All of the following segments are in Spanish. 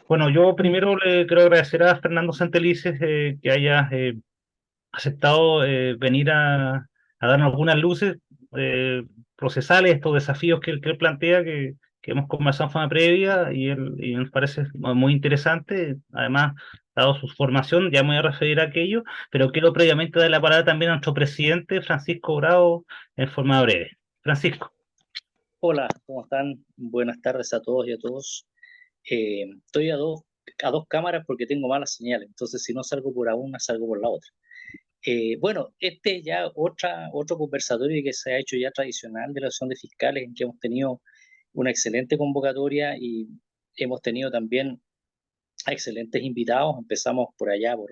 Bueno, yo primero le quiero agradecer a Fernando Santelices que haya aceptado venir a darnos algunas luces eh, procesales, estos desafíos que él plantea, que hemos conversado en forma previa y nos parece muy interesante. Además, dado su formación, ya me voy a referir a aquello, pero quiero previamente dar la palabra también a nuestro presidente, Francisco Bravo, en forma breve. Francisco. Hola, ¿cómo están? Buenas tardes a todos y a todos. Estoy a dos cámaras porque tengo malas señales, entonces si no salgo por una, salgo por la otra. Bueno, este es ya otro conversatorio que se ha hecho ya tradicional de la Asociación de Fiscales, en que hemos tenido una excelente convocatoria y hemos tenido también a excelentes invitados. Empezamos por allá, por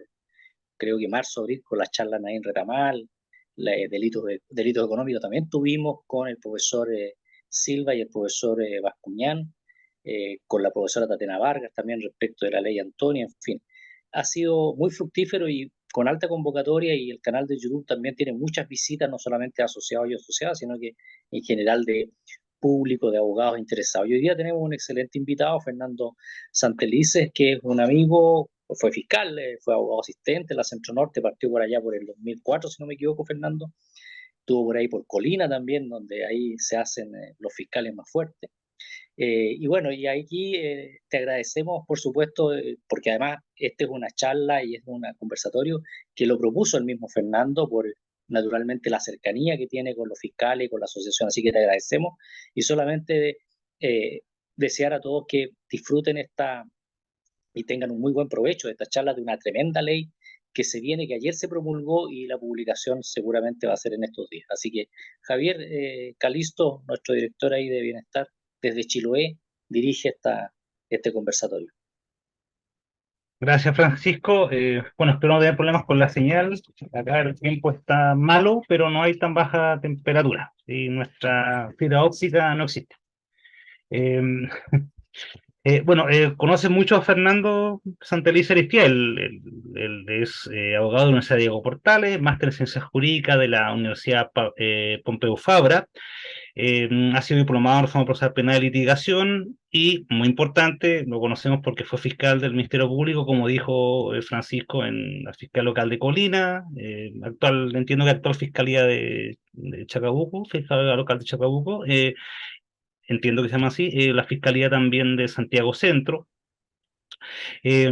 creo que marzo, abril, con la charla Naín Retamal, delitos económicos también tuvimos con el profesor Silva y el profesor Bascuñán, con la profesora Tatiana Vargas también respecto de la ley Antonia, en fin. Ha sido muy fructífero y con alta convocatoria, y el canal de YouTube también tiene muchas visitas, no solamente de asociados y asociadas, sino que en general de público, de abogados interesados. Y hoy día tenemos un excelente invitado, Fernando Santelices, que es un amigo, fue fiscal, fue abogado asistente en la Centro Norte, partió por allá por el 2004, si no me equivoco, Fernando. Estuvo por ahí por Colina también, donde ahí se hacen los fiscales más fuertes. Y bueno, y aquí te agradecemos, por supuesto, porque además esta es una charla y es un conversatorio que lo propuso el mismo Fernando por naturalmente la cercanía que tiene con los fiscales y con la asociación. Así que te agradecemos y solamente eh, desear a todos que disfruten esta y tengan un muy buen provecho de esta charla de una tremenda ley que se viene, que ayer se promulgó y la publicación seguramente va a ser en estos días. Así que Javier Calisto, nuestro director ahí de Bienestar, desde Chiloé, dirige este conversatorio. Gracias, Francisco. Bueno, espero no tener problemas con la señal. Acá el tiempo está malo, pero no hay tan baja temperatura. Y nuestra fibra óptica no existe. Eh, bueno, conoce mucho a Fernando Santelice Aristía. Él es abogado de la Universidad Diego Portales, máster en Ciencias Jurídicas de la Universidad Pompeu Fabra. Ha sido diplomado en reforma procesal penal y litigación y, muy importante, lo conocemos porque fue fiscal del Ministerio Público, como dijo Francisco, en la fiscal local de Colina, entiendo que actual fiscalía de Chacabuco, fiscal local de Chacabuco, entiendo que se llama así, la fiscalía también de Santiago Centro. Eh,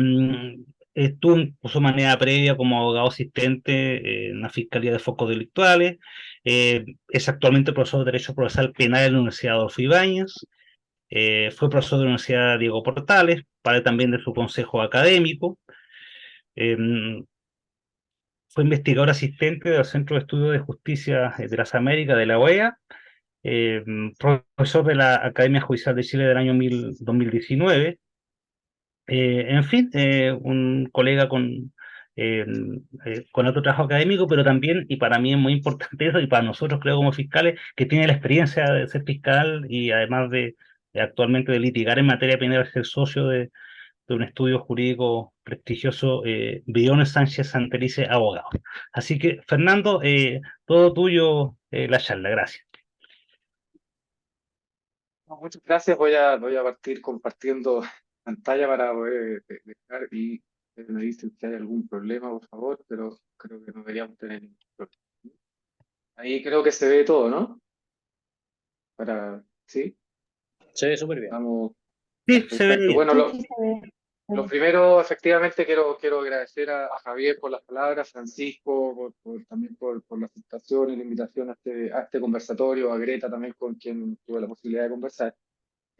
Estuvo en su manera previa como abogado asistente en la Fiscalía de Focos Delictuales. Es actualmente profesor de Derecho Procesal Penal en la Universidad Adolfo Ibáñez. Fue profesor de la Universidad Diego Portales, parte también de su consejo académico. Eh, Fue investigador asistente del Centro de Estudios de Justicia de las Américas, de la OEA. eh, Profesor de la Academia Judicial de Chile del año 2019. En fin, un colega eh, con otro trabajo académico, pero también, y para mí es muy importante eso, y para nosotros creo como fiscales, que tiene la experiencia de ser fiscal y además de actualmente de litigar en materia penal, ser socio de un estudio jurídico prestigioso, Briones Sánchez Santelice, abogado. Así que, Fernando, todo tuyo la charla, gracias. No, muchas gracias. Voy a partir compartiendo pantalla para poder dejar y me dicen si hay algún problema, por favor, pero creo que no deberíamos tener ningún problema. Ahí creo que se ve todo, ¿no? ¿Sí? Se ve súper bien. Vamos, Sí, se ve perfecto. bien. Bueno, lo primero, efectivamente, quiero agradecer a Javier por las palabras, Francisco también por la aceptación y la invitación a este conversatorio, a Greta también con quien tuve la posibilidad de conversar.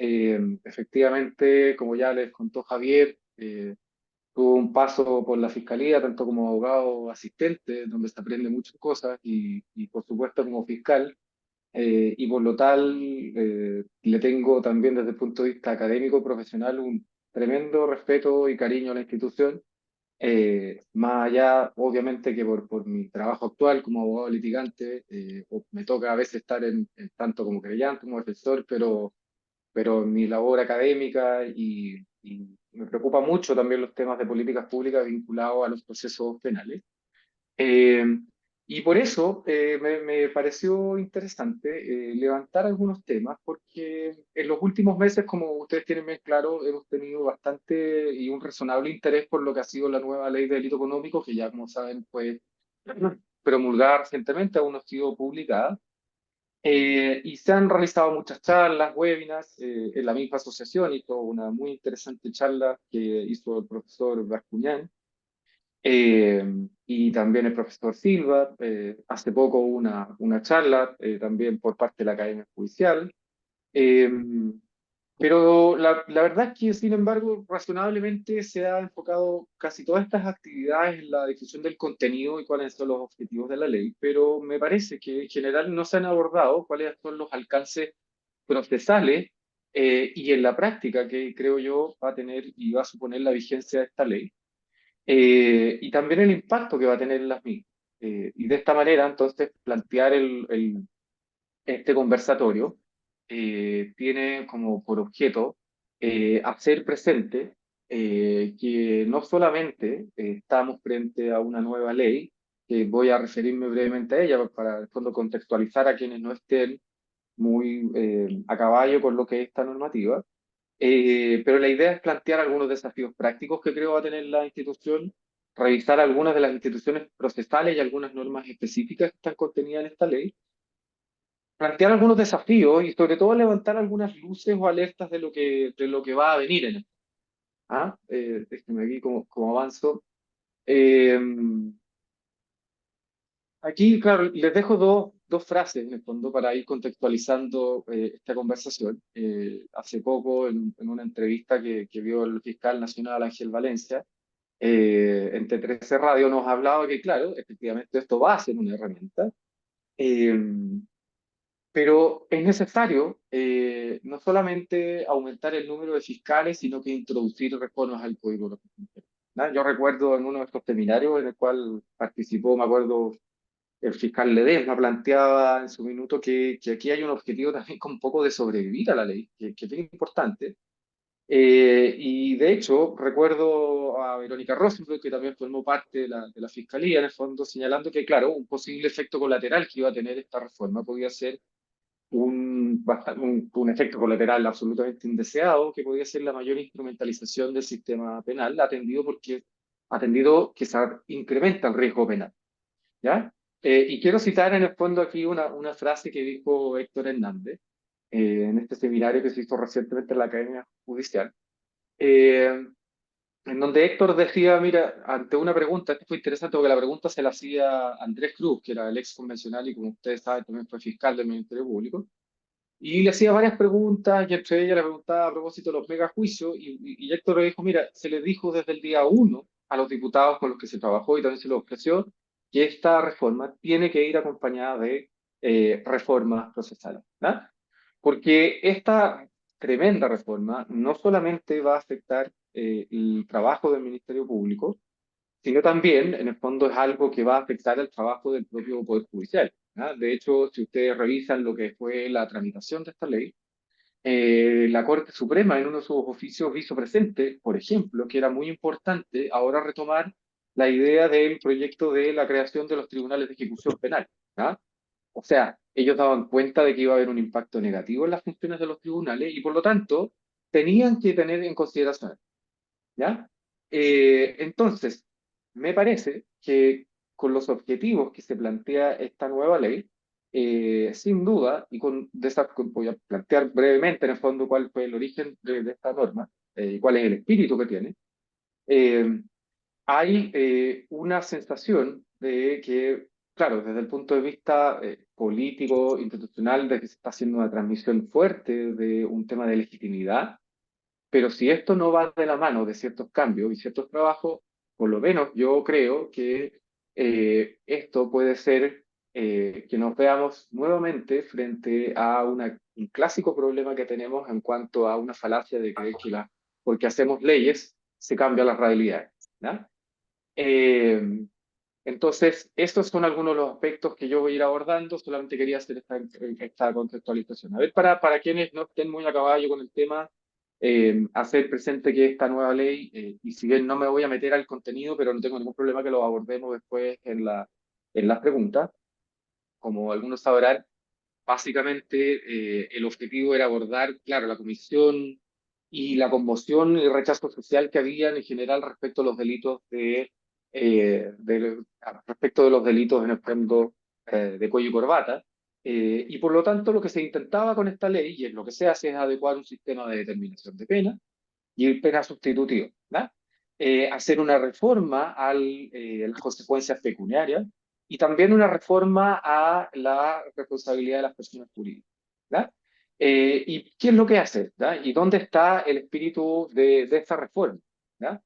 Efectivamente, como ya les contó Javier, tuvo un paso por la fiscalía, tanto como abogado asistente, donde se aprende muchas cosas, y por supuesto como fiscal, y por lo tal le tengo también desde el punto de vista académico, profesional, un tremendo respeto y cariño a la institución, más allá, obviamente, que por mi trabajo actual como abogado litigante, me toca a veces estar en tanto como creyente, como defensor, pero mi labor académica y me preocupa mucho también los temas de políticas públicas vinculados a los procesos penales. Eh, Y por eso me pareció interesante levantar algunos temas, porque en los últimos meses, como ustedes tienen bien claro, hemos tenido bastante y un razonable interés por lo que ha sido la nueva ley de delito económico, que ya, como saben, fue promulgada recientemente, aún no ha sido publicada. Y se han realizado muchas charlas, webinars, en la misma asociación hizo una muy interesante charla que hizo el profesor Bascuñán, eh, y también el profesor Silva. Hace poco hubo una charla también por parte de la Academia Judicial. Eh, pero la verdad es que, sin embargo, razonablemente se ha enfocado casi todas estas actividades en la difusión del contenido y cuáles son los objetivos de la ley, pero me parece que en general no se han abordado cuáles son los alcances procesales y en la práctica que creo yo va a tener y va a suponer la vigencia de esta ley, y también el impacto que va a tener en las mismas. Y de esta manera, entonces, plantear este conversatorio tiene como por objeto hacer presente que no solamente estamos frente a una nueva ley, que voy a referirme brevemente a ella para, en el fondo, contextualizar a quienes no estén muy a caballo con lo que es esta normativa, pero la idea es plantear algunos desafíos prácticos que creo va a tener la institución, revisar algunas de las instituciones procesales y algunas normas específicas que están contenidas en esta ley, plantear algunos desafíos y sobre todo levantar algunas luces o alertas de lo que va a venir en esto. ¿Ah? Déjenme aquí como avanzo. Eh, Aquí, claro, les dejo dos frases en el fondo para ir contextualizando esta conversación. Hace poco, en una entrevista que vio el fiscal nacional Ángel Valencia, en T13 Radio nos hablaba que, claro, efectivamente esto va a ser una herramienta, eh, pero es necesario no solamente aumentar el número de fiscales, sino que introducir reformas al Código de los Fiscales. ¿No? Yo recuerdo en uno de estos seminarios en el cual participó, me acuerdo, el fiscal Ledesma planteaba en su minuto que aquí hay un objetivo también con un poco de sobrevivir a la ley, que es bien importante. Y de hecho, recuerdo a Verónica Rosenberg, que también formó parte de la Fiscalía, en el fondo, señalando que, claro, un posible efecto colateral que iba a tener esta reforma podía ser un efecto colateral absolutamente indeseado, que podía ser la mayor instrumentalización del sistema penal, atendido que se incrementa el riesgo penal. ¿Ya? Y quiero citar en el fondo aquí una frase que dijo Héctor Hernández en este seminario que se hizo recientemente en la Academia Judicial, eh, en donde Héctor decía, mira, ante una pregunta, esto fue interesante porque la pregunta se la hacía Andrés Cruz, que era el ex convencional y como ustedes saben también fue fiscal del Ministerio Público, y le hacía varias preguntas y entre ellas le preguntaba a propósito de los megajuicios y Héctor le dijo, mira, se le dijo desde el día uno a los diputados con los que se trabajó y también se les ofreció que esta reforma tiene que ir acompañada de reformas procesales, ¿no? Porque esta tremenda reforma no solamente va a afectar el trabajo del Ministerio Público, sino también, en el fondo, es algo que va a afectar el trabajo del propio Poder Judicial. ¿Ah? De hecho, si ustedes revisan lo que fue la tramitación de esta ley, la Corte Suprema en uno de sus oficios hizo presente, por ejemplo, que era muy importante ahora retomar la idea del proyecto de la creación de los tribunales de ejecución penal. ¿Ah? O sea, ellos daban cuenta de que iba a haber un impacto negativo en las funciones de los tribunales y por lo tanto tenían que tener en consideración. ¿Ya? Entonces, me parece que con los objetivos que se plantea esta nueva ley, sin duda, voy a plantear brevemente en el fondo cuál fue el origen de esta norma y cuál es el espíritu que tiene, eh, hay una sensación de que, claro, desde el punto de vista político, institucional, de que se está haciendo una transmisión fuerte de un tema de legitimidad, pero si esto no va de la mano de ciertos cambios y ciertos trabajos, por lo menos yo creo que esto puede ser que nos veamos nuevamente frente a un clásico problema que tenemos en cuanto a una falacia de creer que porque hacemos leyes se cambian las realidades. ¿No? Eh, entonces, estos son algunos de los aspectos que yo voy a ir abordando. Solamente quería hacer esta contextualización. A ver, para quienes no estén muy a caballo con el tema, hacer presente que esta nueva ley, y si bien no me voy a meter al contenido, pero no tengo ningún problema que lo abordemos después en las preguntas. Como algunos sabrán, básicamente el objetivo era abordar, claro, la comisión y la conmoción y el rechazo social que había en general respecto a los delitos respecto de los delitos en el fondo de cuello y corbata. Y por lo tanto, lo que se intentaba con esta ley, y es lo que se hace, es adecuar un sistema de determinación de pena y pena sustitutiva, ¿verdad? Hacer una reforma a las consecuencias pecuniarias y también una reforma a la responsabilidad de las personas jurídicas, ¿verdad? ¿Y qué es lo que hace? ¿Verdad? ¿Y dónde está el espíritu de esta reforma? ¿Verdad?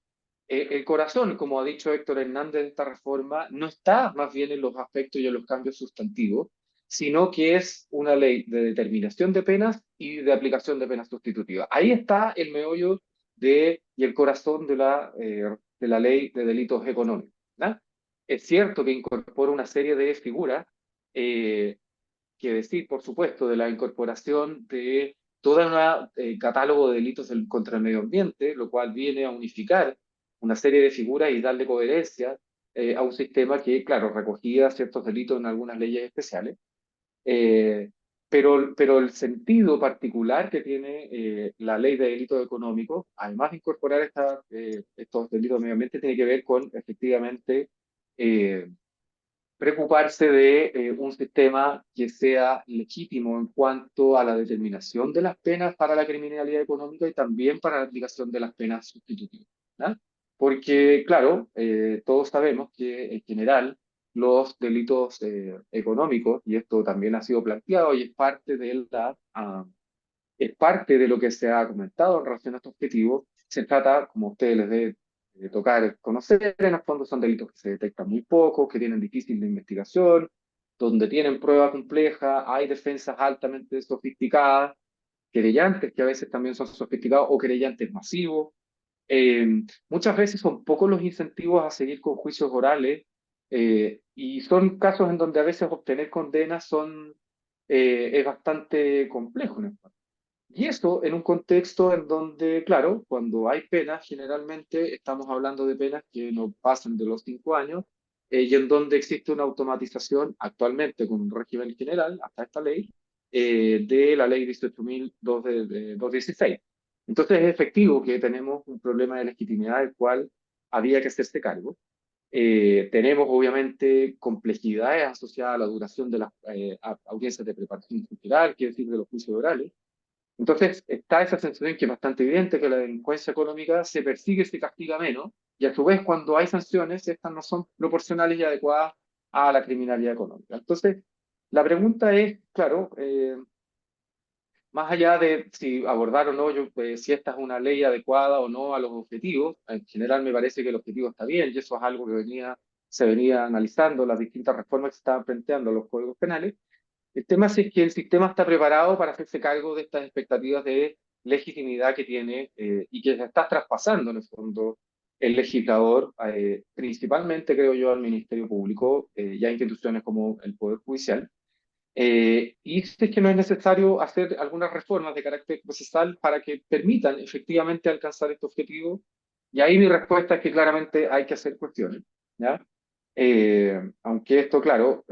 El corazón, como ha dicho Héctor Hernández, de esta reforma no está más bien en los aspectos y en los cambios sustantivos, sino que es una ley de determinación de penas y de aplicación de penas sustitutivas. Ahí está el meollo y el corazón de la ley de delitos económicos, ¿verdad? Es cierto que incorpora una serie de figuras, eh, que decir, por supuesto, de la incorporación de todo un catálogo de delitos contra el medio ambiente, lo cual viene a unificar una serie de figuras y darle coherencia a un sistema que, claro, recogía ciertos delitos en algunas leyes especiales. Eh, pero el sentido particular que tiene la ley de delitos económicos, además de incorporar estos delitos de medio ambiente, tiene que ver con efectivamente eh, preocuparse de un sistema que sea legítimo en cuanto a la determinación de las penas para la criminalidad económica y también para la aplicación de las penas sustitutivas, ¿no? Porque, claro, todos sabemos que en general los delitos económicos, y esto también ha sido planteado y es parte de lo que se ha comentado en relación a estos objetivos. Se trata, como ustedes les debe de tocar conocer, en el fondo son delitos que se detectan muy poco, que tienen difícil de investigación, donde tienen prueba compleja, hay defensas altamente sofisticadas, querellantes que a veces también son sofisticados o querellantes masivos. Muchas veces son pocos los incentivos a seguir con juicios orales y son casos en donde a veces obtener condenas es bastante complejo, ¿no? Y eso en un contexto en donde, claro, cuando hay penas, generalmente estamos hablando de penas que no pasan de los 5 años, y en donde existe una automatización actualmente con un régimen general, hasta esta ley, de la ley 18.002 de 2016. Entonces es efectivo que tenemos un problema de legitimidad del cual había que hacerse cargo. Tenemos obviamente complejidades asociadas a la duración de las audiencias de preparación cultural, quiere decir de los juicios orales. Entonces, está esa sensación que es bastante evidente que la delincuencia económica se persigue y se castiga menos, y a su vez, cuando hay sanciones, estas no son proporcionales y adecuadas a la criminalidad económica. Entonces, la pregunta es, claro, más allá de si abordar o no, si esta es una ley adecuada o no a los objetivos, en general me parece que el objetivo está bien, y eso es algo que se venía analizando, las distintas reformas que se estaban planteando a los códigos penales. El tema es que el sistema está preparado para hacerse cargo de estas expectativas de legitimidad que tiene y que se está traspasando en el fondo el legislador, principalmente creo yo al Ministerio Público y a instituciones como el Poder Judicial. Y si es que no es necesario hacer algunas reformas de carácter procesal para que permitan efectivamente alcanzar este objetivo. Y ahí mi respuesta es que claramente hay que hacer cuestiones, ¿ya? Aunque esto, claro,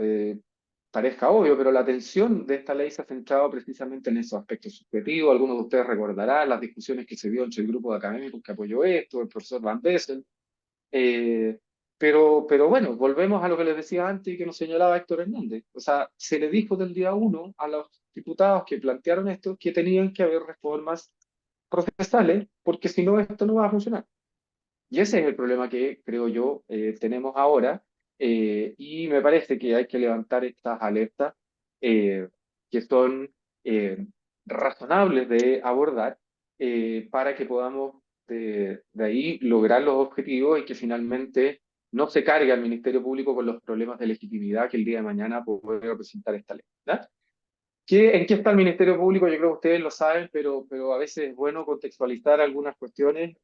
parezca obvio, pero la atención de esta ley se ha centrado precisamente en esos aspectos subjetivos. Algunos de ustedes recordarán las discusiones que se dio entre el grupo de académicos que apoyó esto, el profesor Van Bessel. Eh, pero bueno, volvemos a lo que les decía antes y que nos señalaba Héctor Hernández. O sea, se le dijo del día uno a los diputados que plantearon esto que tenían que haber reformas procesales, porque si no, esto no va a funcionar. Y ese es el problema que creo yo tenemos ahora, y me parece que hay que levantar estas alertas eh, que son eh, razonables de abordar para que podamos de ahí lograr los objetivos y que finalmente no se cargue al Ministerio Público con los problemas de legitimidad que el día de mañana puede representar esta ley, ¿verdad? ¿En qué está el Ministerio Público? Yo creo que ustedes lo saben, pero a veces es bueno contextualizar algunas cuestiones.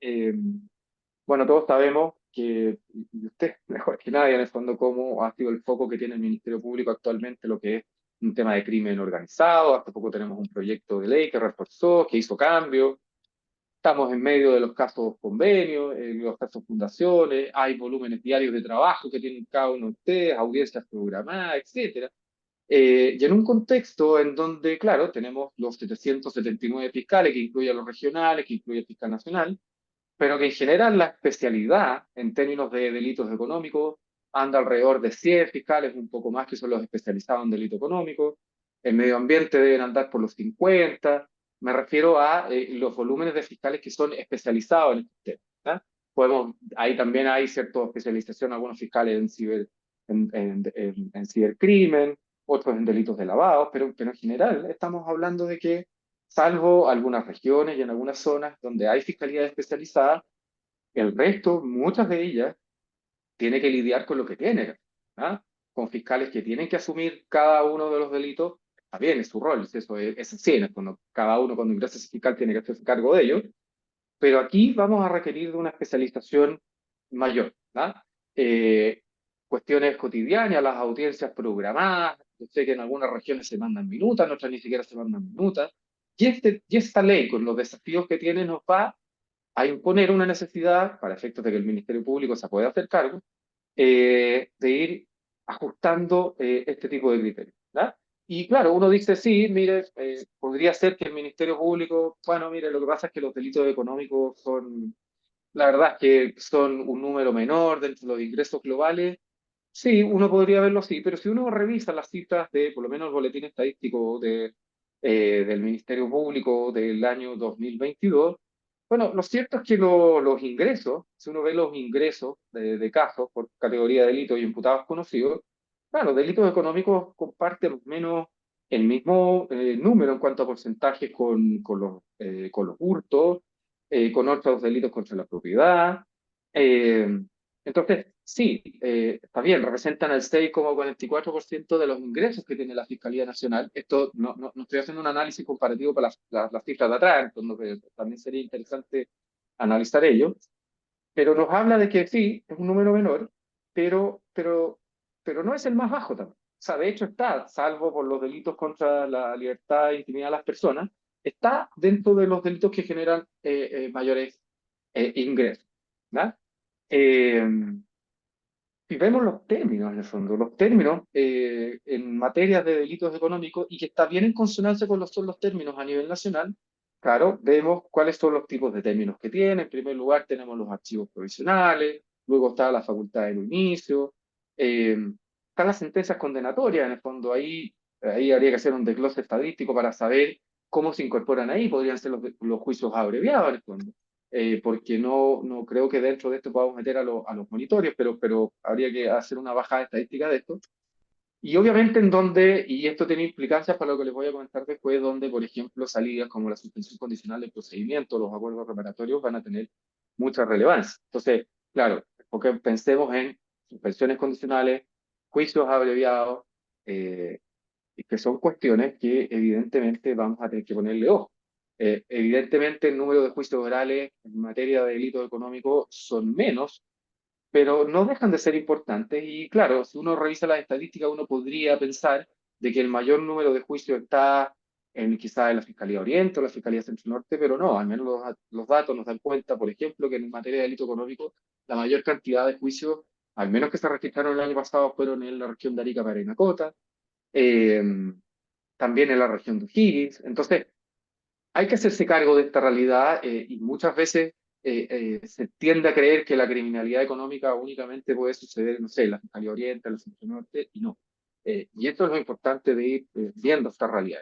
Bueno, todos sabemos que, y usted mejor que nadie en el fondo, cómo ha sido el foco que tiene el Ministerio Público actualmente, lo que es un tema de crimen organizado. Hace poco tenemos un proyecto de ley que reforzó, que hizo cambios. estamos en medio de los casos convenios, los casos fundaciones, hay volúmenes diarios de trabajo que tienen cada uno de ustedes, audiencias programadas, etcétera. Y en un contexto en donde, claro, tenemos los 779 fiscales, que incluye a los regionales, que incluye el fiscal nacional, pero que en general la especialidad en términos de delitos económicos anda alrededor de 100 fiscales, un poco más, que son los especializados en delito económico. El medio ambiente deben andar por los 50. Me refiero a los volúmenes de fiscales que son especializados en este tema. Ahí también hay cierta especialización, algunos fiscales en cibercrimen, otros en delitos de lavado, pero en general estamos hablando de que, salvo algunas regiones y en algunas zonas donde hay fiscalía especializada, el resto, muchas de ellas, tiene que lidiar con lo que tiene, ¿ah? Con fiscales que tienen que asumir cada uno de los delitos. Está bien, es su rol, eso es así, cuando cada uno cuando ingresa ese fiscal tiene que hacerse cargo de ello, pero aquí vamos a requerir de una especialización mayor, ¿ah? Eh, Cuestiones cotidianas, las audiencias programadas, yo sé que en algunas regiones se mandan minutas, en otras ni siquiera se mandan minutas, y esta ley, con los desafíos que tiene, nos va a imponer una necesidad, para efectos de que el Ministerio Público se pueda hacer cargo, de ir ajustando este tipo de criterios, ¿verdad? Y claro, uno dice, sí, mire, podría ser que el Ministerio Público, bueno, mire, lo que pasa es que los delitos económicos son, la verdad es que son un número menor dentro de los ingresos globales. Sí, uno podría verlo así, pero si uno revisa las cifras de, por lo menos el boletín estadístico del Ministerio Público del año 2022, bueno, lo cierto es que los ingresos, si uno ve los ingresos de casos por categoría de delitos y imputados conocidos, claro, delitos económicos comparten más o menos el mismo número en cuanto a porcentajes con los hurtos, con otros delitos contra la propiedad. eh, entonces, sí, está bien, representan el 6,44% de los ingresos que tiene la Fiscalía Nacional. Esto no estoy haciendo un análisis comparativo para las cifras de atrás, entonces también sería interesante analizar ello, pero nos habla de que sí, es un número menor, pero no es el más bajo también. O sea, de hecho está, salvo por los delitos contra la libertad e intimidad de las personas, está dentro de los delitos que generan mayores ingresos, ¿verdad? Si vemos los términos, en el fondo, los términos en materia de delitos económicos y que está bien en consonancia con son los términos a nivel nacional, claro, vemos cuáles son los tipos de términos que tiene. En primer lugar, tenemos los archivos provisionales, luego está la facultad del inicio, están las sentencias condenatorias, en el fondo, ahí habría que hacer un desglose estadístico para saber cómo se incorporan ahí, podrían ser los juicios abreviados, en el fondo. Porque no creo que dentro de esto podamos meter a los monitorios, pero habría que hacer una bajada estadística de esto. Y obviamente en donde, y esto tiene implicancias para lo que les voy a comentar después, donde, por ejemplo, salidas como la suspensión condicional del procedimiento, los acuerdos reparatorios van a tener mucha relevancia. Entonces, claro, porque pensemos en suspensiones condicionales, juicios abreviados, que son cuestiones que evidentemente vamos a tener que ponerle ojo. Evidentemente el número de juicios orales en materia de delitos económicos son menos, pero no dejan de ser importantes. Y claro, si uno revisa las estadísticas, uno podría pensar de que el mayor número de juicios está quizás en la Fiscalía Oriente o la Fiscalía Centro Norte, pero no, al menos los datos nos dan cuenta, por ejemplo, que en materia de delito económico, la mayor cantidad de juicios, al menos que se registraron el año pasado, fueron en la región de Arica, Parinacota, eh, también en la región de O'Higgins. Entonces, hay que hacerse cargo de esta realidad y muchas veces se tiende a creer que la criminalidad económica únicamente puede suceder, no sé, en la Fiscalía Oriente, en la Centro Norte, y no. Y esto es lo importante de ir viendo esta realidad.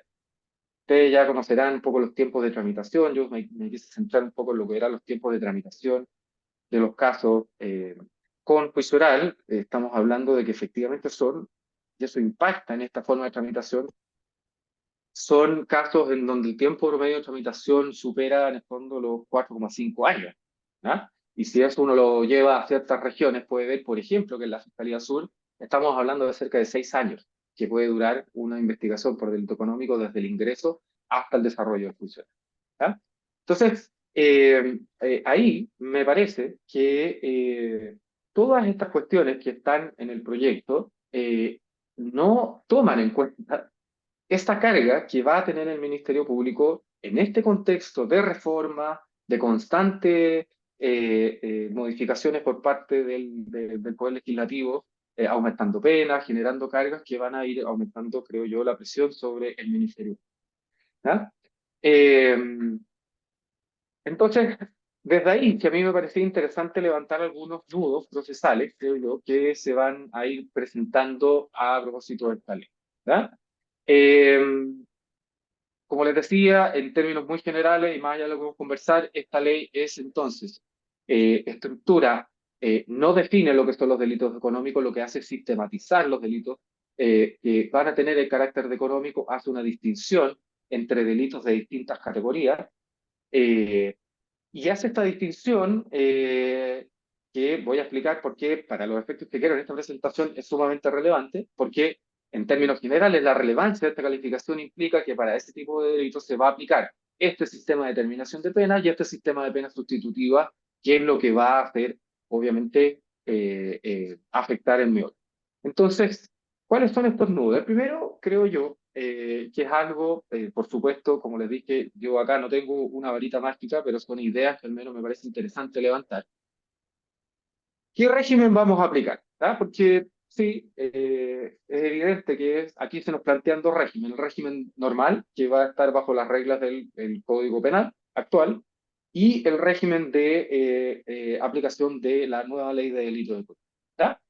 Ustedes ya conocerán un poco los tiempos de tramitación. Yo me quise centrar un poco en lo que eran los tiempos de tramitación de los casos con juicio oral. Estamos hablando de que efectivamente y eso impacta en esta forma de tramitación, son casos en donde el tiempo promedio de tramitación supera en el fondo los 4,5 años, ¿no? Y si eso uno lo lleva a ciertas regiones, puede ver, por ejemplo, que en la Fiscalía Sur estamos hablando de cerca de 6 años que puede durar una investigación por delito económico desde el ingreso hasta el desarrollo del juicio, ¿no? Entonces, ahí me parece que todas estas cuestiones que están en el proyecto no toman en cuenta esta carga que va a tener el Ministerio Público en este contexto de reforma, de constante modificaciones por parte del Poder Legislativo, aumentando penas, generando cargas que van a ir aumentando, creo yo, la presión sobre el Ministerio. ¿Ya? Eh, entonces, desde ahí, que a mí me parecía interesante levantar algunos nudos procesales, creo yo, que se van a ir presentando a propósito de esta ley. ¿Ya? Eh, Como les decía, en términos muy generales, y más allá de lo que vamos a conversar, esta ley es entonces estructura, no define lo que son los delitos económicos, lo que hace es sistematizar los delitos que van a tener el carácter de económico, hace una distinción entre delitos de distintas categorías, eh, y hace esta distinción que voy a explicar por qué, para los efectos que quiero en esta presentación, es sumamente relevante, porque en términos generales la relevancia de esta calificación implica que para este tipo de delitos se va a aplicar este sistema de determinación de penas y este sistema de penas sustitutivas, que es lo que va a hacer, obviamente, afectar el meollo. Entonces, ¿cuáles son estos nudos? El primero, creo yo, que es algo, por supuesto, como les dije, yo acá no tengo una varita mágica, pero son ideas que al menos me parece interesante levantar. ¿Qué régimen vamos a aplicar? ¿Ah? Porque sí, es evidente que aquí se nos plantean dos regímenes. El régimen normal, que va a estar bajo las reglas del Código Penal actual, y el régimen de aplicación de la nueva ley de delitos de odio. ¿Ya?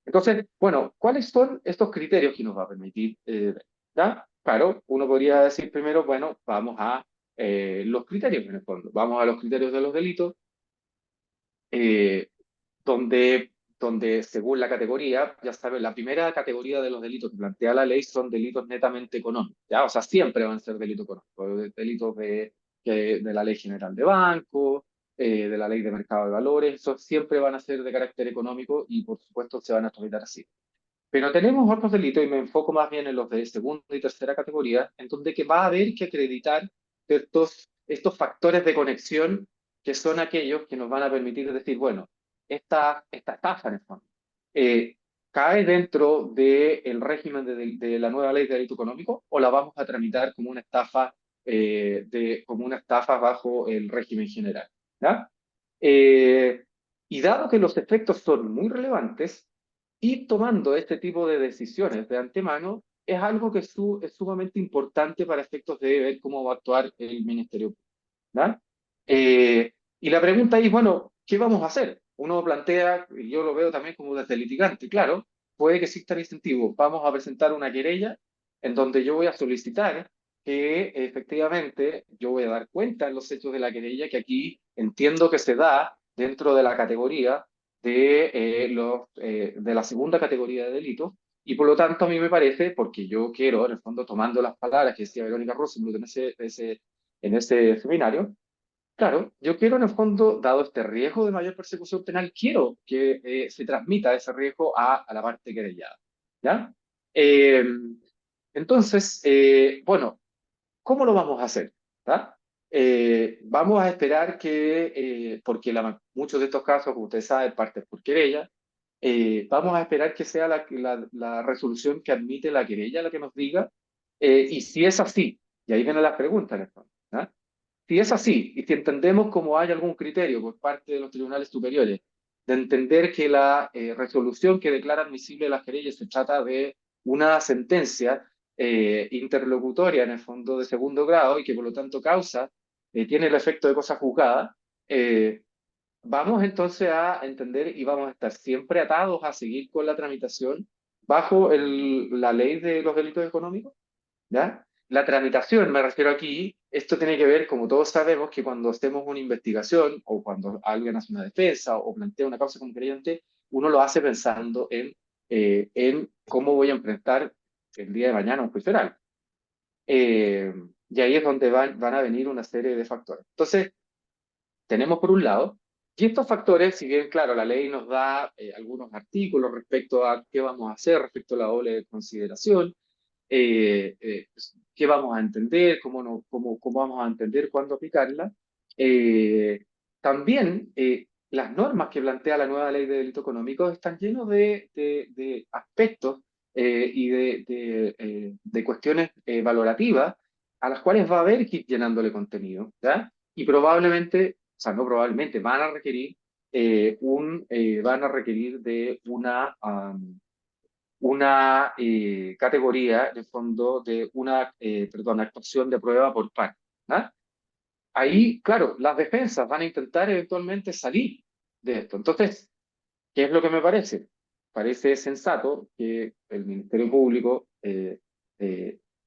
Entonces, bueno, ¿cuáles son estos criterios que nos va a permitir ver? ¿Ya? Claro, uno podría decir primero, bueno, vamos a los criterios en el fondo. Vamos a los criterios de los delitos, eh, donde según la categoría, ya saben, la primera categoría de los delitos que plantea la ley son delitos netamente económicos, ¿ya? O sea, siempre van a ser delitos económicos, delitos de la Ley General de Banco, de la Ley de Mercado de Valores, esos siempre van a ser de carácter económico y por supuesto se van a tramitar así. Pero tenemos otros delitos, y me enfoco más bien en los de segunda y tercera categoría, en donde que va a haber que acreditar estos factores de conexión que son aquellos que nos van a permitir decir, bueno, esta estafa en el fondo cae dentro del régimen de la nueva ley de delito económico o la vamos a tramitar como una estafa, como una estafa bajo el régimen general. ¿Ya? Eh, y dado que los efectos son muy relevantes, ir tomando este tipo de decisiones de antemano es algo que es sumamente importante para efectos de ver cómo va a actuar el Ministerio Público. ¿Ya? Y la pregunta es, bueno, ¿qué vamos a hacer? Uno plantea, y yo lo veo también como desde el litigante, claro, puede que existan incentivos. Vamos a presentar una querella en donde yo voy a solicitar que efectivamente yo voy a dar cuenta en los hechos de la querella que aquí entiendo que se da dentro de la categoría de la segunda categoría de delitos. Y por lo tanto, a mí me parece, porque yo quiero, en el fondo, tomando las palabras que decía Verónica Rosenbluth en ese seminario, claro, yo quiero, en el fondo, dado este riesgo de mayor persecución penal, quiero que se transmita ese riesgo a la parte querellada. ¿Ya? Eh, entonces, bueno, ¿cómo lo vamos a hacer? ¿Ah? Vamos a esperar porque muchos de estos casos, como ustedes saben, parten por querella, vamos a esperar que sea la resolución que admite la querella la que nos diga, y si es así, y ahí vienen las preguntas, en el fondo, ¿ah? Si es así, y si entendemos como hay algún criterio por parte de los tribunales superiores de entender que la resolución que declara admisible las querellas se trata de una sentencia interlocutoria en el fondo de segundo grado y que por lo tanto tiene el efecto de cosa juzgada, vamos entonces a entender y vamos a estar siempre atados a seguir con la tramitación bajo la ley de los delitos económicos. ¿Ya? La tramitación, me refiero aquí, esto tiene que ver, como todos sabemos, que cuando hacemos una investigación o cuando alguien hace una defensa o plantea una causa como creyente, uno lo hace pensando en cómo voy a enfrentar el día de mañana un juicio oral. Y ahí es donde van a venir una serie de factores. Entonces, tenemos por un lado, y estos factores, si bien, claro, la ley nos da algunos artículos respecto a qué vamos a hacer, respecto a la doble consideración, qué vamos a entender, cómo vamos a entender cuándo aplicarla. También las normas que plantea la nueva ley de delito económico están llenos de aspectos y de cuestiones valorativas a las cuales va a haber que ir llenándole contenido. ¿Ya? y probablemente, o sea, no probablemente, van a requerir de una categoría, de fondo, de una, perdón, actuación de prueba por parte. ¿Ah? Ahí, claro, las defensas van a intentar eventualmente salir de esto. Entonces, ¿qué es lo que me parece? Parece sensato que el Ministerio Público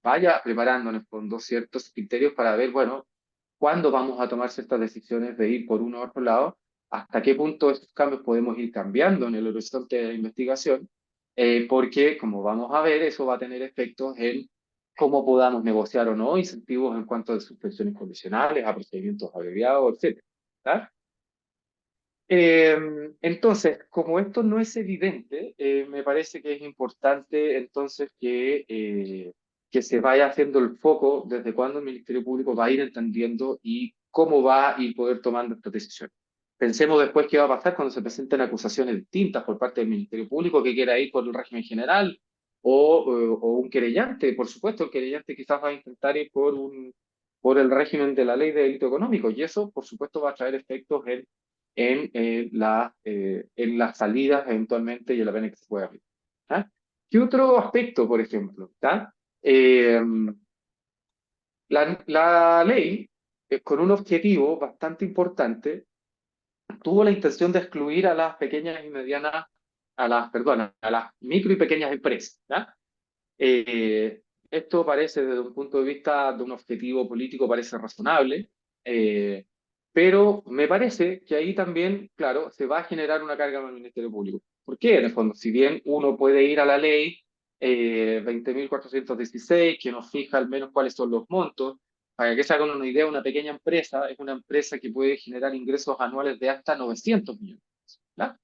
vaya preparando en el fondo ciertos criterios para ver, bueno, cuándo vamos a tomar ciertas decisiones de ir por uno u otro lado, hasta qué punto estos cambios podemos ir cambiando en el horizonte de la investigación, porque, como vamos a ver, eso va a tener efectos en cómo podamos negociar o no incentivos en cuanto a suspensiones condicionales, a procedimientos abreviados, etcétera. Entonces, como esto no es evidente, me parece que es importante entonces que se vaya haciendo el foco desde cuándo el Ministerio Público va a ir entendiendo y cómo va a ir poder tomando estas decisiones. Pensemos después qué va a pasar cuando se presenten acusaciones distintas por parte del Ministerio Público que quiera ir por el régimen general o un querellante. Por supuesto, el querellante quizás va a intentar ir por el régimen de la ley de delito económico y eso, por supuesto, va a traer efectos en las salidas eventualmente y en la pena que se puede aplicar. ¿Ah? ¿Qué otro aspecto, por ejemplo? ¿Tá? La ley, con un objetivo bastante importante, tuvo la intención de excluir a las pequeñas y medianas, a las micro y pequeñas empresas. ¿Tá? Esto parece, desde un punto de vista de un objetivo político, parece razonable, pero me parece que ahí también, claro, se va a generar una carga en el Ministerio Público. ¿Por qué? En el fondo, si bien uno puede ir a la ley 20.416, que nos fija al menos cuáles son los montos, para que se hagan una idea, una pequeña empresa es una empresa que puede generar ingresos anuales de hasta 900 millones. ¿Ya?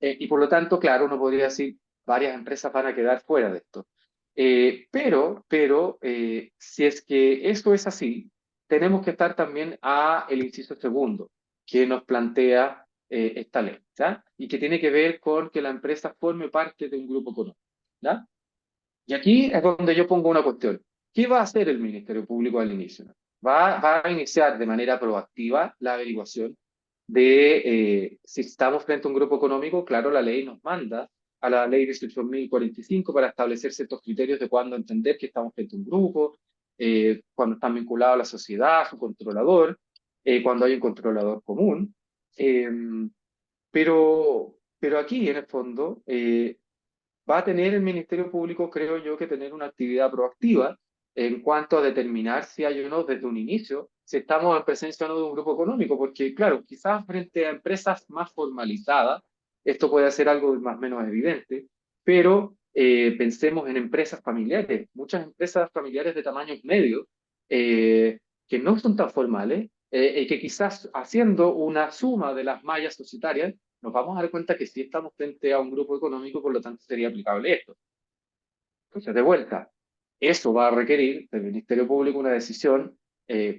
Y por lo tanto, claro, uno podría decir, varias empresas van a quedar fuera de esto. Pero si es que eso es así, tenemos que estar también a el inciso segundo, que nos plantea esta ley, ¿ya? Y que tiene que ver con que la empresa forme parte de un grupo económico, ¿ya? Y aquí es donde yo pongo una cuestión. ¿Qué va a hacer el Ministerio Público al inicio? Va a iniciar de manera proactiva la averiguación de si estamos frente a un grupo económico. Claro, la ley nos manda a la ley 18.045 para establecer ciertos criterios de cuándo entender que estamos frente a un grupo, cuando están vinculados a la sociedad, a su controlador, cuando hay un controlador común. Eh, pero aquí, en el fondo, va a tener el Ministerio Público, creo yo, que tener una actividad proactiva en cuanto a determinar si hay o no desde un inicio, si estamos en presencia o no de un grupo económico, porque claro, quizás frente a empresas más formalizadas, esto puede ser algo más o menos evidente, pero pensemos en empresas familiares, muchas empresas familiares de tamaños medios, que no son tan formales, y que quizás haciendo una suma de las mallas societarias, nos vamos a dar cuenta que sí estamos frente a un grupo económico, por lo tanto sería aplicable esto. Entonces, de vuelta, eso va a requerir del Ministerio Público una decisión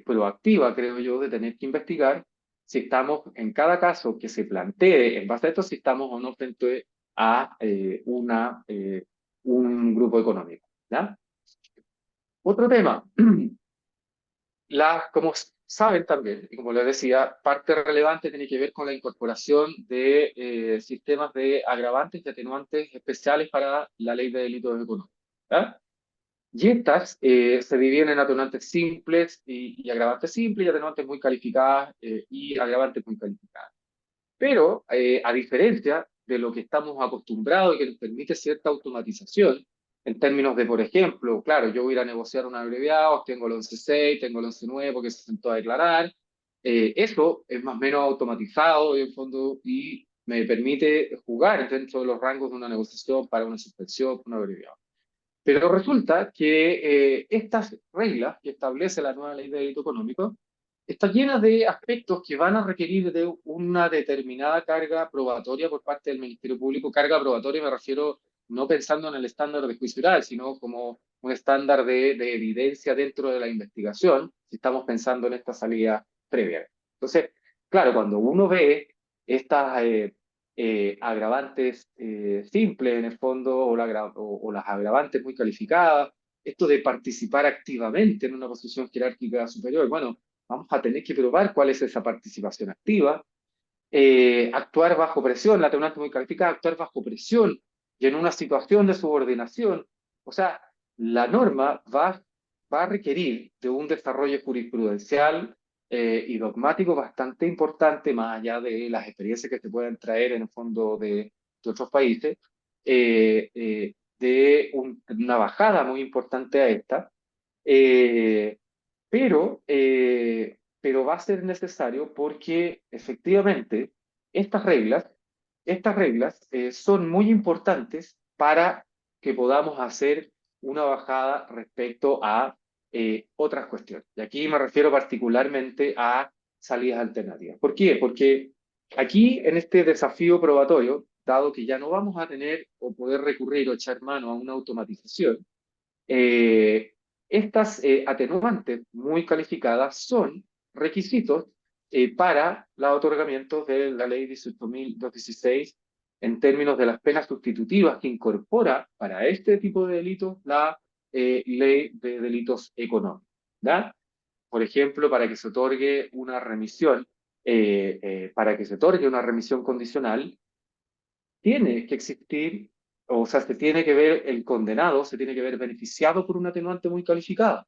proactiva, creo yo, de tener que investigar si estamos, en cada caso que se plantee, en base a esto, si estamos o no frente a un grupo económico. ¿Ya? Otro tema. Como saben también, y como les decía, parte relevante tiene que ver con la incorporación de sistemas de agravantes y atenuantes especiales para la ley de delitos económicos. ¿Ya? Y estas se dividen en atenuantes simples y agravantes simples y atenuantes muy calificadas y agravantes muy calificadas. Pero, a diferencia de lo que estamos acostumbrados y que nos permite cierta automatización, en términos de, por ejemplo, claro, yo voy a ir a negociar un abreviado, tengo el 11.6, tengo el 11.9 porque se sentó a declarar, eso es más o menos automatizado en fondo y me permite jugar dentro de los rangos de una negociación para una suspensión, un abreviado. Pero resulta que estas reglas que establece la nueva ley de delito económico está llena de aspectos que van a requerir de una determinada carga probatoria por parte del Ministerio Público. Carga probatoria me refiero no pensando en el estándar de juicio oral, sino como un estándar de evidencia dentro de la investigación, si estamos pensando en esta salida previa. Entonces, claro, cuando uno ve estas agravantes simples en el fondo o las agravantes muy calificadas, esto de participar activamente en una posición jerárquica superior, bueno, vamos a tener que probar cuál es esa participación activa, actuar bajo presión, la atenuante muy calificada, actuar bajo presión y en una situación de subordinación. O sea, la norma va a requerir de un desarrollo jurisprudencial y dogmático bastante importante, más allá de las experiencias que se puedan traer en el fondo de otros países, una bajada muy importante a esta, eh, pero va a ser necesario porque efectivamente estas reglas son muy importantes para que podamos hacer una bajada respecto a otras cuestiones. Y aquí me refiero particularmente a salidas alternativas. ¿Por qué? Porque aquí en este desafío probatorio, dado que ya no vamos a tener o poder recurrir o echar mano a una automatización, eh, estas atenuantes muy calificadas son requisitos para el otorgamiento de la ley 18.216 en términos de las penas sustitutivas que incorpora para este tipo de delitos la ley de delitos económicos. ¿Ya? Por ejemplo, para que se otorgue una remisión, para que se otorgue una remisión condicional, tiene que existir, o sea, se tiene que ver el condenado, se tiene que ver beneficiado por una atenuante muy calificada.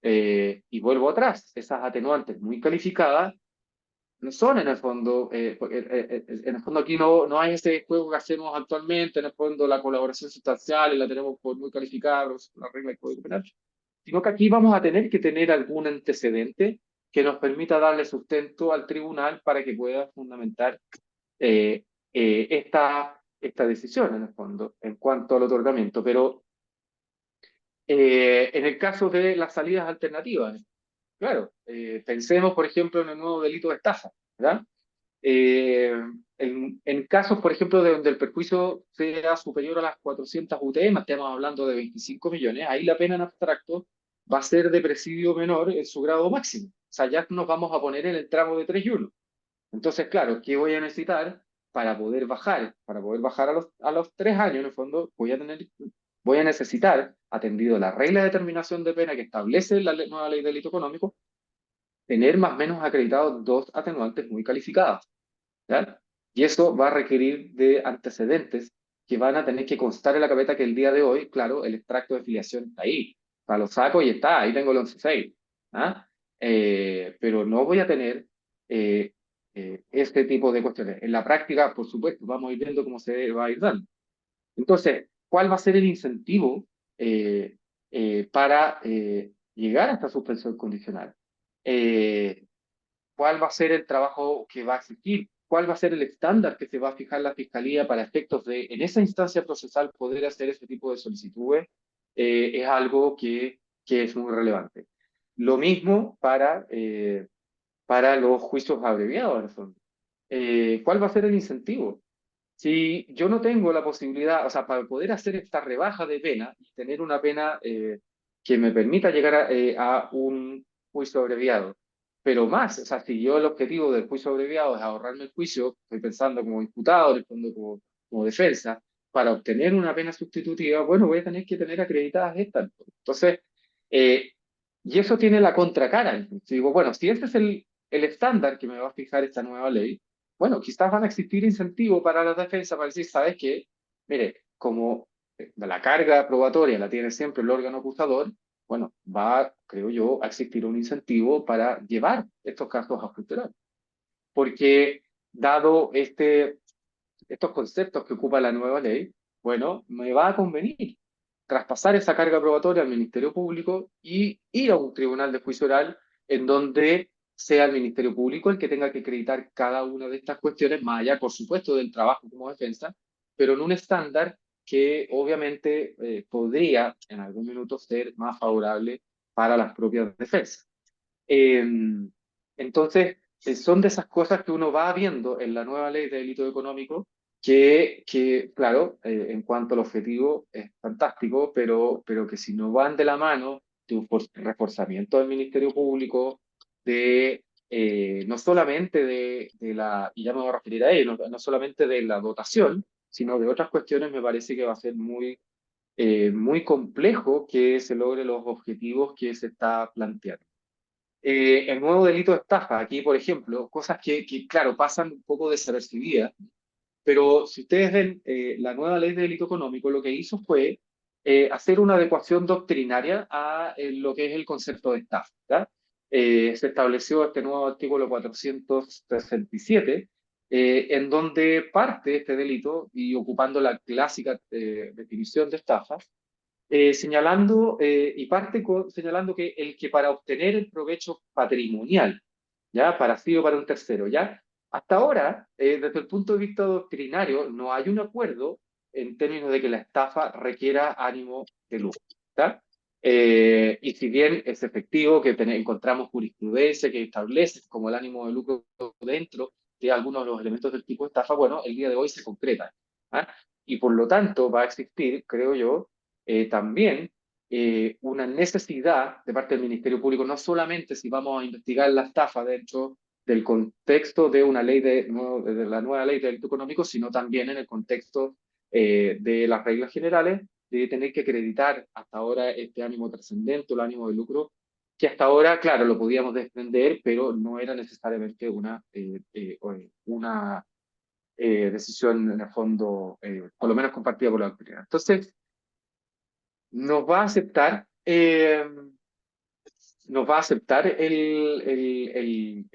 Y vuelvo atrás, esas atenuantes muy calificadas no son en el fondo, en el fondo aquí no hay ese juego que hacemos actualmente, en el fondo la colaboración sustancial y la tenemos por muy calificada, la regla del Código Penal, sino que aquí vamos a tener que tener algún antecedente que nos permita darle sustento al tribunal para que pueda fundamentar eh, esta decisión, en el fondo, en cuanto al otorgamiento. Pero en el caso de las salidas alternativas, claro, pensemos, por ejemplo, en el nuevo delito de estafa, ¿verdad? Eh, en casos, por ejemplo, de donde el perjuicio sea superior a las 400 UTM, estamos hablando de 25 millones, ahí la pena en abstracto va a ser de presidio menor en su grado máximo. O sea, ya nos vamos a poner en el tramo de 3 y 1. Entonces, claro, ¿qué voy a necesitar para poder bajar? Para poder bajar a los 3 años, en el fondo, voy a necesitar, atendido la regla de determinación de pena que establece la nueva ley de delito económico, tener más o menos acreditados 2 atenuantes muy calificadas. ¿Ya? Y eso va a requerir de antecedentes que van a tener que constar en la carpeta que el día de hoy, claro, el extracto de filiación está ahí. O sea, lo saco y está, ahí tengo el 11.6. ¿Ah? Pero no voy a tener eh, este tipo de cuestiones. En la práctica, por supuesto, vamos a ir viendo cómo se va a ir dando. Entonces, ¿cuál va a ser el incentivo eh, para llegar a esta suspensión condicional? Eh, ¿Cuál va a ser el trabajo que va a existir? ¿Cuál va a ser el estándar que se va a fijar la Fiscalía para efectos de, en esa instancia procesal, poder hacer ese tipo de solicitudes? Es algo que es muy relevante. Lo mismo para los juicios abreviados, en el fondo. ¿Cuál va a ser el incentivo? Si yo no tengo la posibilidad, o sea, para poder hacer esta rebaja de pena y tener una pena que me permita llegar a un juicio abreviado, pero más, o sea, si yo el objetivo del juicio abreviado es ahorrarme el juicio, estoy pensando como imputado, en el fondo como defensa, para obtener una pena sustitutiva, bueno, voy a tener que tener acreditadas estas. Entonces, eh, y eso tiene la contracara. Entonces, digo, bueno, si este es el estándar que me va a fijar esta nueva ley, bueno, quizás van a existir incentivos para la defensa para decir, ¿sabes qué? Mire, como la carga probatoria la tiene siempre el órgano acusador, bueno, va, creo yo, a existir un incentivo para llevar estos casos a juicio. Porque dado estos conceptos que ocupa la nueva ley, bueno, me va a convenir traspasar esa carga probatoria al Ministerio Público y ir a un tribunal de juicio oral en donde sea el Ministerio Público el que tenga que acreditar cada una de estas cuestiones, más allá, por supuesto, del trabajo como defensa, pero en un estándar que obviamente podría en algún minuto ser más favorable para las propias defensas. Eh, entonces, son de esas cosas que uno va viendo en la nueva ley de delito económico claro, en cuanto al objetivo es fantástico, pero que si no van de la mano de un reforzamiento del Ministerio Público, no solamente y ya me voy a referir a ello, no solamente de la dotación, sino de otras cuestiones, me parece que va a ser muy complejo que se logre los objetivos que se está planteando. el nuevo delito de estafa, aquí, por ejemplo, cosas claro, pasan un poco desapercibidas, pero si ustedes ven la nueva ley de delito económico, lo que hizo fue hacer una adecuación doctrinaria a lo que es el concepto de estafa. ¿Ya? Se estableció este nuevo artículo 467, en donde parte este delito, y ocupando la clásica definición de estafa, señalando, señalando que el que para obtener el provecho patrimonial, ¿ya? Para sí o para un tercero, ¿ya? Hasta ahora, desde el punto de vista doctrinario, no hay un acuerdo en términos de que la estafa requiera ánimo de lucro, ¿está? Y si bien es efectivo que encontramos jurisprudencia que establece como el ánimo de lucro dentro de algunos de los elementos del tipo de estafa, bueno, el día de hoy se concreta. ¿Ah? Y por lo tanto va a existir, creo yo, también una necesidad de parte del Ministerio Público, no solamente si vamos a investigar la estafa dentro del contexto de una ley de la nueva ley de delito económico, sino también en el contexto de las reglas generales, de tener que acreditar hasta ahora este ánimo trascendente, el ánimo de lucro, que hasta ahora, claro, lo podíamos defender, pero no era necesariamente una decisión en el fondo, por lo menos compartida por la autoridad. Entonces, nos va a aceptar, nos va a aceptar el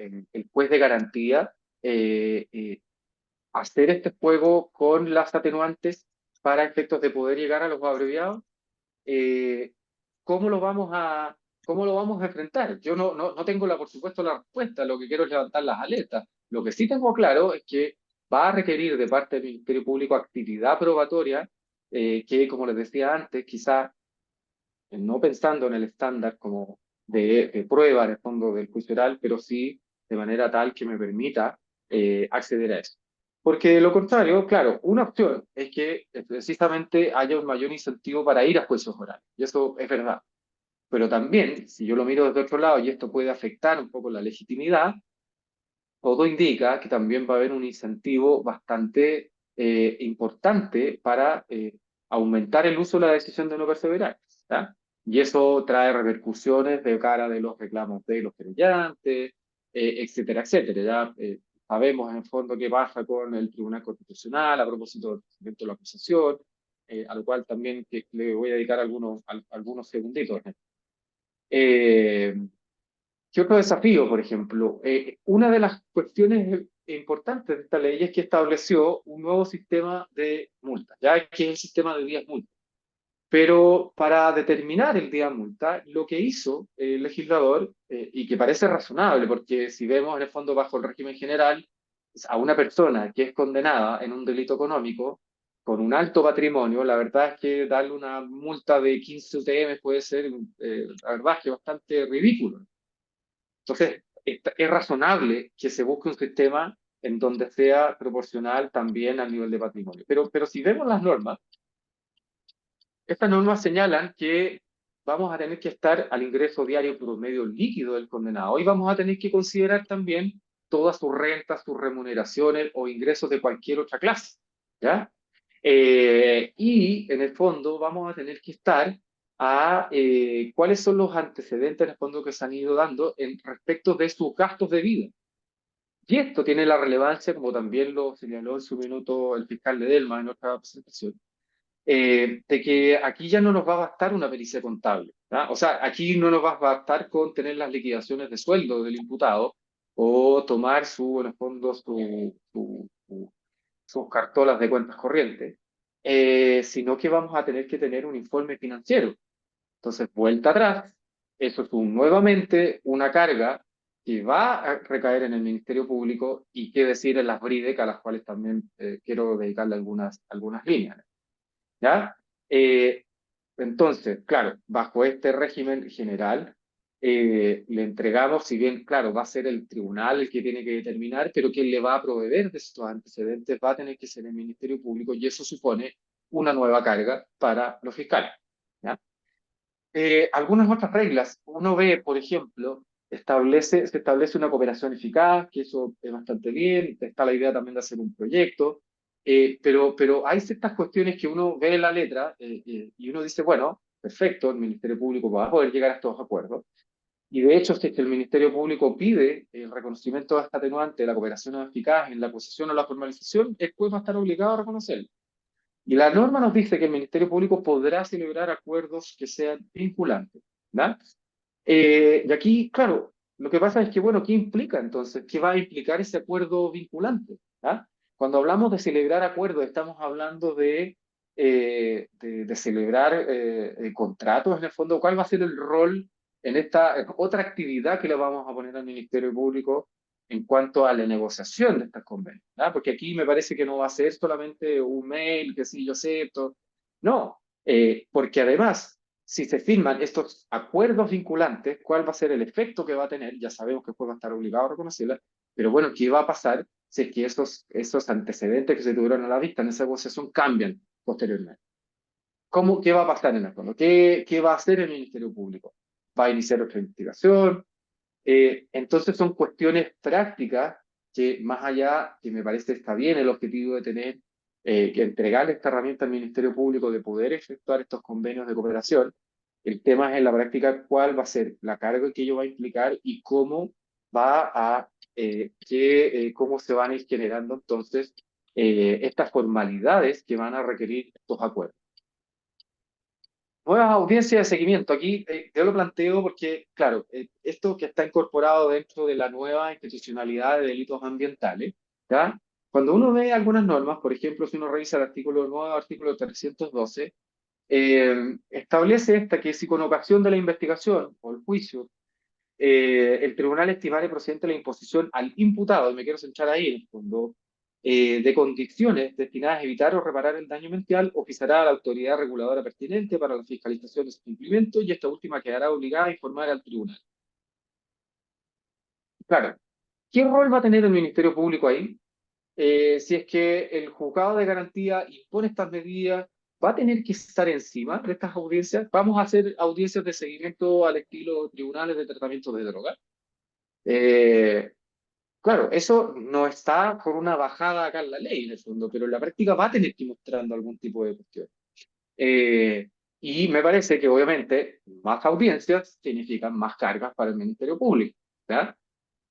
juez de garantía hacer este juego con las atenuantes para efectos de poder llegar a los abreviados. eh, ¿Cómo lo vamos a, cómo lo vamos a enfrentar? Yo no tengo, por supuesto, la respuesta, lo que quiero es levantar las alertas. Lo que sí tengo claro es que va a requerir de parte del Ministerio Público actividad probatoria, que, como les decía antes, quizás no pensando en el estándar como de prueba en el fondo del juicio oral, pero sí de manera tal que me permita acceder a eso. Porque de lo contrario, claro, una opción es que precisamente haya un mayor incentivo para ir a juicios orales, y eso es verdad. Pero también, si yo lo miro desde otro lado y esto puede afectar un poco la legitimidad, todo indica que también va a haber un incentivo bastante importante para aumentar el uso de la decisión de no perseverar. ¿Ya? Y eso trae repercusiones de cara de los reclamos de los querellantes, etcétera, etcétera. Ya sabemos en el fondo qué pasa con el Tribunal Constitucional a propósito del procedimiento de la acusación, a lo cual también le voy a dedicar algunos segunditos. Eh, ¿Qué otro desafío, por ejemplo? Una de las cuestiones importantes de esta ley es que estableció un nuevo sistema de multas, ya que es el sistema de días multa. Pero para determinar el día multa, lo que hizo el legislador, y que parece razonable, porque si vemos en el fondo bajo el régimen general, a una persona que es condenada en un delito económico con un alto patrimonio, la verdad es que darle una multa de 15 UTM puede ser, la verdad es que bastante ridículo. Entonces, es razonable que se busque un sistema en donde sea proporcional también al nivel de patrimonio. Pero si vemos las normas, estas normas señalan que vamos a tener que estar al ingreso diario promedio líquido del condenado y vamos a tener que considerar también todas sus rentas, sus remuneraciones o ingresos de cualquier otra clase. ¿Ya? Y en el fondo vamos a tener que estar a cuáles son los antecedentes en el fondo que se han ido dando en respecto de sus gastos de vida. Y esto tiene la relevancia, como también lo señaló en su minuto el fiscal de Delma en otra presentación, de que aquí ya no nos va a bastar una pericia contable. ¿Ya? O sea, aquí no nos va a bastar con tener las liquidaciones de sueldo del imputado o tomar en el fondo, sus cartolas de cuentas corrientes, sino que vamos a tener que tener un informe financiero. Entonces, vuelta atrás, eso es nuevamente una carga que va a recaer en el Ministerio Público y qué decir en las BRIDEC, a las cuales también quiero dedicarle algunas líneas. ¿Ya? Entonces, claro, bajo este régimen general, le entregamos, si bien, claro, va a ser el tribunal el que tiene que determinar, pero quien le va a proveer de estos antecedentes va a tener que ser el Ministerio Público y eso supone una nueva carga para los fiscales. ¿Ya? Algunas otras reglas, uno ve, por ejemplo, se establece una cooperación eficaz, que eso es bastante bien, está la idea también de hacer un proyecto, pero hay ciertas cuestiones que uno ve en la letra y uno dice, bueno, perfecto, el Ministerio Público va a poder llegar a estos acuerdos, Y de hecho, si es que el Ministerio Público pide el reconocimiento de esta atenuante, la cooperación eficaz en la posesión o la formalización, el juez va a estar obligado a reconocerlo. Y la norma nos dice que el Ministerio Público podrá celebrar acuerdos que sean vinculantes, ¿verdad? Y aquí, claro, lo que pasa es que, bueno, ¿qué implica entonces? ¿Qué va a implicar ese acuerdo vinculante? ¿Ah? Cuando hablamos de celebrar acuerdos, estamos hablando de celebrar contratos, en el fondo. ¿Cuál va a ser el rol en esta otra actividad que le vamos a poner al Ministerio Público en cuanto a la negociación de estas convenios? ¿Ah? Porque aquí me parece que no va a ser solamente un mail, que sí, yo acepto. No, porque además si se firman estos acuerdos vinculantes, ¿cuál va a ser el efecto que va a tener? Ya sabemos que el juez va a estar obligado a reconocerla, pero bueno, ¿qué va a pasar si es que esos antecedentes que se tuvieron a la vista en esa negociación cambian posteriormente? ¿Qué va a pasar en el fondo? ¿Qué va a hacer el Ministerio Público? ¿Va a iniciar otra investigación? Entonces son cuestiones prácticas que más allá, que me parece está bien el objetivo de tener, que entregarle esta herramienta al Ministerio Público de poder efectuar estos convenios de cooperación. El tema es en la práctica cuál va a ser la carga que ello va a implicar y cómo cómo se van a ir generando entonces estas formalidades que van a requerir estos acuerdos. Nuevas audiencias de seguimiento. Aquí yo lo planteo porque, claro, esto que está incorporado dentro de la nueva institucionalidad de delitos ambientales, ¿ya? Cuando uno ve algunas normas, por ejemplo, si uno revisa el artículo 9, artículo 312, establece esta que si con ocasión de la investigación o el juicio, el tribunal estimare procedente la imposición al imputado, y me quiero centrar ahí en el fondo, de condiciones destinadas a evitar o reparar el daño ambiental, oficiará a la autoridad reguladora pertinente para la fiscalización de su cumplimiento y esta última quedará obligada a informar al tribunal. Claro, ¿qué rol va a tener el Ministerio Público ahí? Si es que el juzgado de garantía impone estas medidas, va a tener que estar encima de estas audiencias. Vamos a hacer audiencias de seguimiento al estilo tribunales de tratamiento de drogas. Claro, eso no está por una bajada acá en la ley, en el fondo, pero en la práctica va a tener que ir mostrando algún tipo de cuestión. Y me parece que obviamente más audiencias significan más cargas para el Ministerio Público, ¿ya?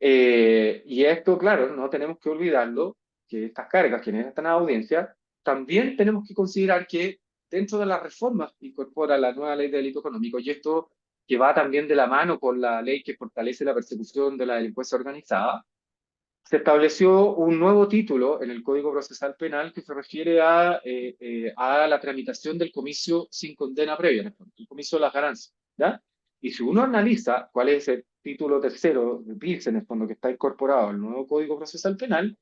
Y esto, claro, no tenemos que olvidarlo, que estas cargas que necesitan audiencia, también tenemos que considerar que dentro de las reformas que incorpora la nueva ley de delito económico, y esto que va también de la mano con la ley que fortalece la persecución de la delincuencia organizada, se estableció un nuevo título en el Código Procesal Penal que se refiere a la tramitación del comicio sin condena previa, el comicio de las ganancias, ¿ya? Y si uno analiza cuál es el título tercero de PILS, en el fondo, que está incorporado al nuevo Código Procesal Penal,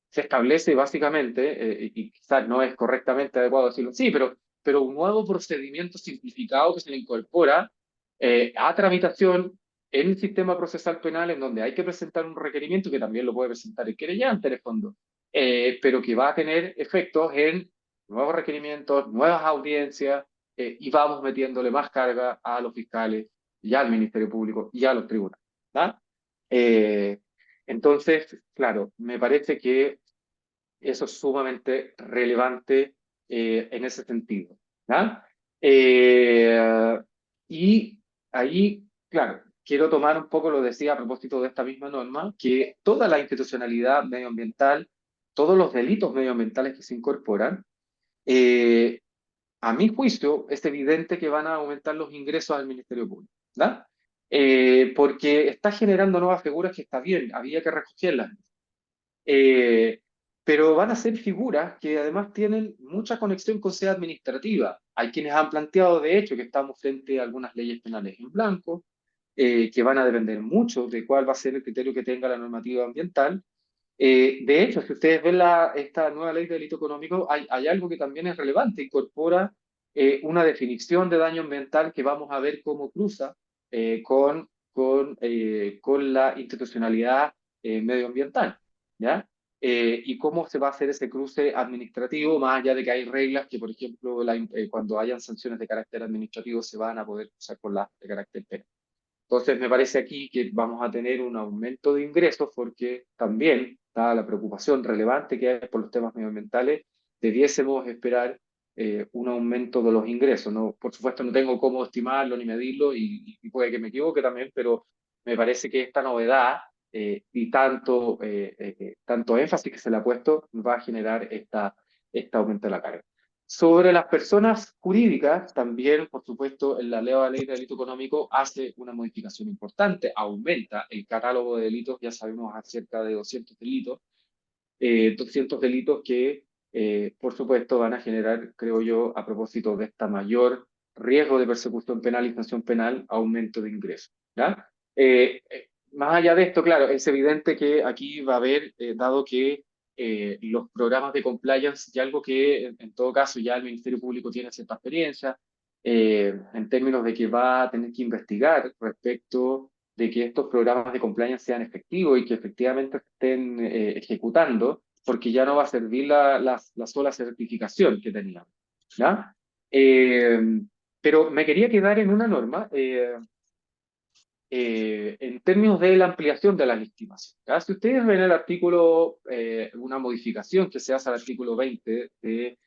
se establece básicamente, y quizás no es correctamente adecuado decirlo así, pero un nuevo procedimiento simplificado que se le incorpora a tramitación en el sistema procesal penal, en donde hay que presentar un requerimiento que también lo puede presentar el querellante en el fondo, pero que va a tener efectos en nuevos requerimientos, nuevas audiencias, y vamos metiéndole más carga a los fiscales y al Ministerio Público y a los tribunales, ¿tá? Entonces, claro, me parece que eso es sumamente relevante en ese sentido, ¿ya? Eh, y ahí, claro, quiero tomar un poco, lo decía a propósito de esta misma norma, que toda la institucionalidad medioambiental, todos los delitos medioambientales que se incorporan, eh, a mi juicio, es evidente que van a aumentar los ingresos al Ministerio Público, ¿verdad? Porque está generando nuevas figuras que está bien, había que recogerlas. Eh, pero van a ser figuras que además tienen mucha conexión con sede administrativa. Hay quienes han planteado, de hecho, que estamos frente a algunas leyes penales en blanco, que van a depender mucho de cuál va a ser el criterio que tenga la normativa ambiental. De hecho, si ustedes ven esta nueva ley de delito económico, hay algo que también es relevante, incorpora una definición de daño ambiental que vamos a ver cómo cruza con la institucionalidad medioambiental, ¿ya? Y cómo se va a hacer ese cruce administrativo, más allá de que hay reglas que, por ejemplo, cuando hayan sanciones de carácter administrativo se van a poder usar con las de carácter penal. Entonces, me parece aquí que vamos a tener un aumento de ingresos porque también, dada la preocupación relevante que hay por los temas medioambientales, debiésemos esperar un aumento de los ingresos. ¿No? Por supuesto, no tengo cómo estimarlo ni medirlo y puede que me equivoque también, pero me parece que esta novedad y tanto énfasis que se le ha puesto va a generar este aumento de la carga. Sobre las personas jurídicas, también, por supuesto, la nueva ley de delito económico hace una modificación importante, aumenta el catálogo de delitos, ya sabemos acerca de 200 delitos, 200 delitos que, por supuesto, van a generar, creo yo, a propósito de esta mayor riesgo de persecución penal y sanción penal, aumento de ingresos. ¿Ya? Más allá de esto, claro, es evidente que aquí va a haber, dado que los programas de compliance, y algo que en todo caso ya el Ministerio Público tiene cierta experiencia, en términos de que va a tener que investigar respecto de que estos programas de compliance sean efectivos y que efectivamente se estén ejecutando, porque ya no va a servir la sola certificación que teníamos. ¿Ya? Pero me quería quedar en una norma en términos de la ampliación de la legitimación. ¿Ya? Si ustedes ven el artículo, una modificación que se hace al artículo 20 de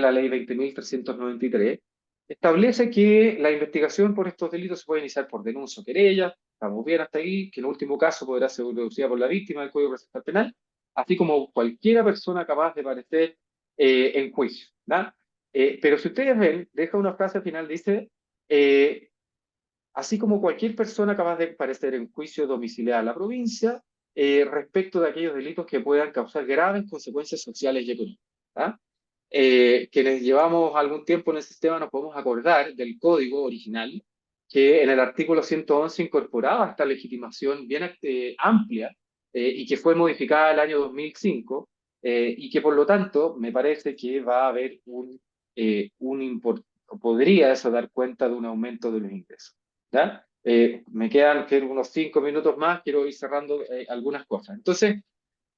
la ley 20.393, establece que la investigación por estos delitos se puede iniciar por denuncia o querella, estamos bien hasta ahí, que en último caso podrá ser producida por la víctima del Código Procesal Penal, así como cualquier persona capaz de parecer en juicio. ¿Ya? Pero si ustedes ven, deja una frase al final, dice, así como cualquier persona capaz de parecer en juicio domiciliar a la provincia respecto de aquellos delitos que puedan causar graves consecuencias sociales y económicas. ¿Ah? Quienes llevamos algún tiempo en el sistema nos podemos acordar del código original que en el artículo 111 incorporaba esta legitimación bien amplia y que fue modificada el año 2005 y que por lo tanto me parece que va a haber podría eso dar cuenta de un aumento de los ingresos. ¿Ya? Me quedan unos 5 minutos más, quiero ir cerrando algunas cosas. Entonces,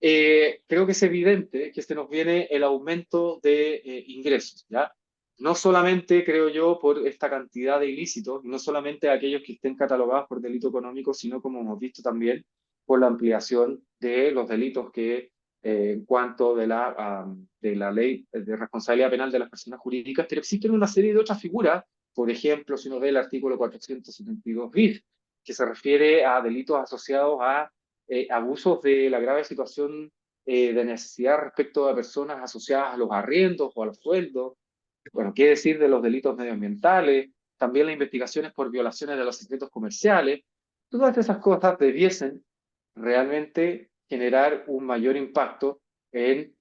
creo que es evidente que se nos viene el aumento de ingresos, ¿ya? No solamente, creo yo, por esta cantidad de ilícitos, no solamente aquellos que estén catalogados por delito económico, sino, como hemos visto también, por la ampliación de los delitos que, en cuanto de la ley de responsabilidad penal de las personas jurídicas, pero existen una serie de otras figuras, por ejemplo, si uno ve el artículo 472 bis, que se refiere a delitos asociados a abusos de la grave situación de necesidad respecto a personas asociadas a los arriendos o a los sueldos. Bueno, qué decir de los delitos medioambientales, también las investigaciones por violaciones de los secretos comerciales. Todas esas cosas debiesen realmente generar un mayor impacto en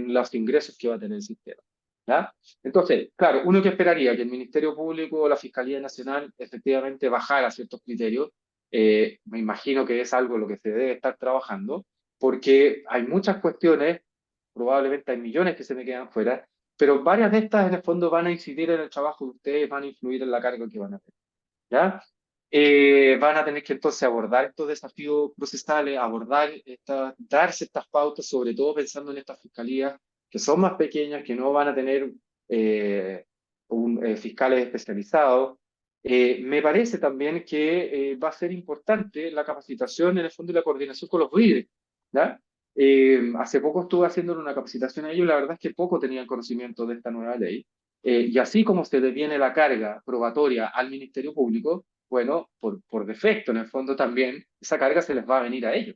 los ingresos que va a tener el sistema. ¿Ya? Entonces, claro, uno que esperaría que el Ministerio Público o la Fiscalía Nacional efectivamente bajara ciertos criterios, me imagino que es algo en lo que se debe estar trabajando, porque hay muchas cuestiones, probablemente hay millones que se me quedan fuera, pero varias de estas en el fondo van a incidir en el trabajo de ustedes, van a influir en la carga que van a tener. ¿Ya? Van a tener que entonces abordar estos desafíos procesales, darse estas pautas, sobre todo pensando en estas fiscalías que son más pequeñas, que no van a tener fiscales especializados. Me parece también que va a ser importante la capacitación en el fondo y la coordinación con los líderes. ¿Ya? Hace poco estuve haciendo una capacitación a ellos y la verdad es que poco tenían conocimiento de esta nueva ley. Y así como se deviene la carga probatoria al Ministerio Público, bueno, por defecto, en el fondo también, esa carga se les va a venir a ellos.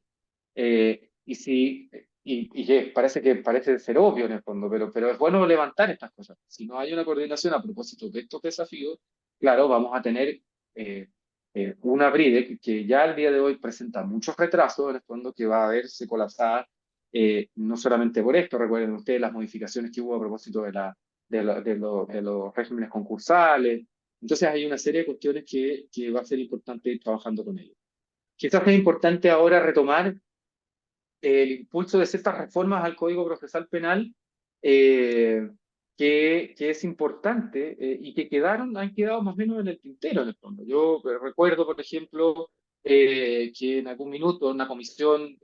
Parece ser obvio en el fondo, pero es bueno levantar estas cosas. Si no hay una coordinación a propósito de estos desafíos, claro, vamos a tener una BRIDE que ya al día de hoy presenta muchos retrasos, en el fondo que va a verse colapsada, no solamente por esto, recuerden ustedes las modificaciones que hubo a propósito de los regímenes concursales. Entonces hay una serie de cuestiones que va a ser importante ir trabajando con ellos. Quizás es importante ahora retomar el impulso de ciertas reformas al Código Procesal Penal, que es importante y que han quedado más o menos en el tintero, en el fondo. Yo recuerdo, por ejemplo, que en algún minuto una comisión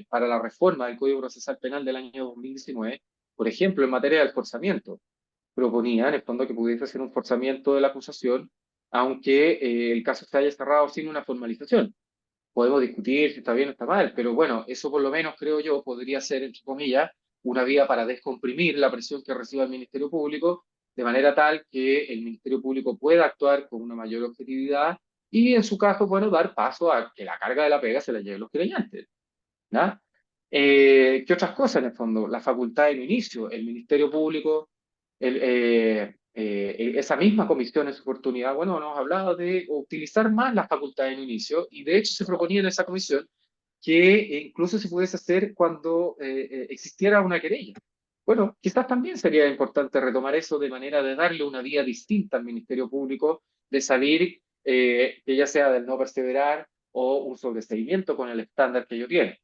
para la reforma del Código Procesal Penal del año 2019, por ejemplo, en materia del forzamiento, proponía en el fondo que pudiese ser un forzamiento de la acusación, aunque el caso se haya cerrado sin una formalización. Podemos discutir si está bien o está mal, pero bueno, eso por lo menos creo yo podría ser, entre comillas, una vía para descomprimir la presión que recibe el Ministerio Público, de manera tal que el Ministerio Público pueda actuar con una mayor objetividad y, en su caso, bueno, dar paso a que la carga de la pega se la lleven los creyentes, ¿no? ¿Qué otras cosas, en el fondo? La facultad de inicio, el Ministerio Público, esa misma comisión en su oportunidad, bueno, nos ha hablado de utilizar más la facultad de inicio, y de hecho se proponía en esa comisión que incluso se pudiese hacer cuando existiera una querella. Bueno, quizás también sería importante retomar eso de manera de darle una vía distinta al Ministerio Público, de salir, que ya sea del no perseverar o un sobreseimiento con el estándar que ellos tienen.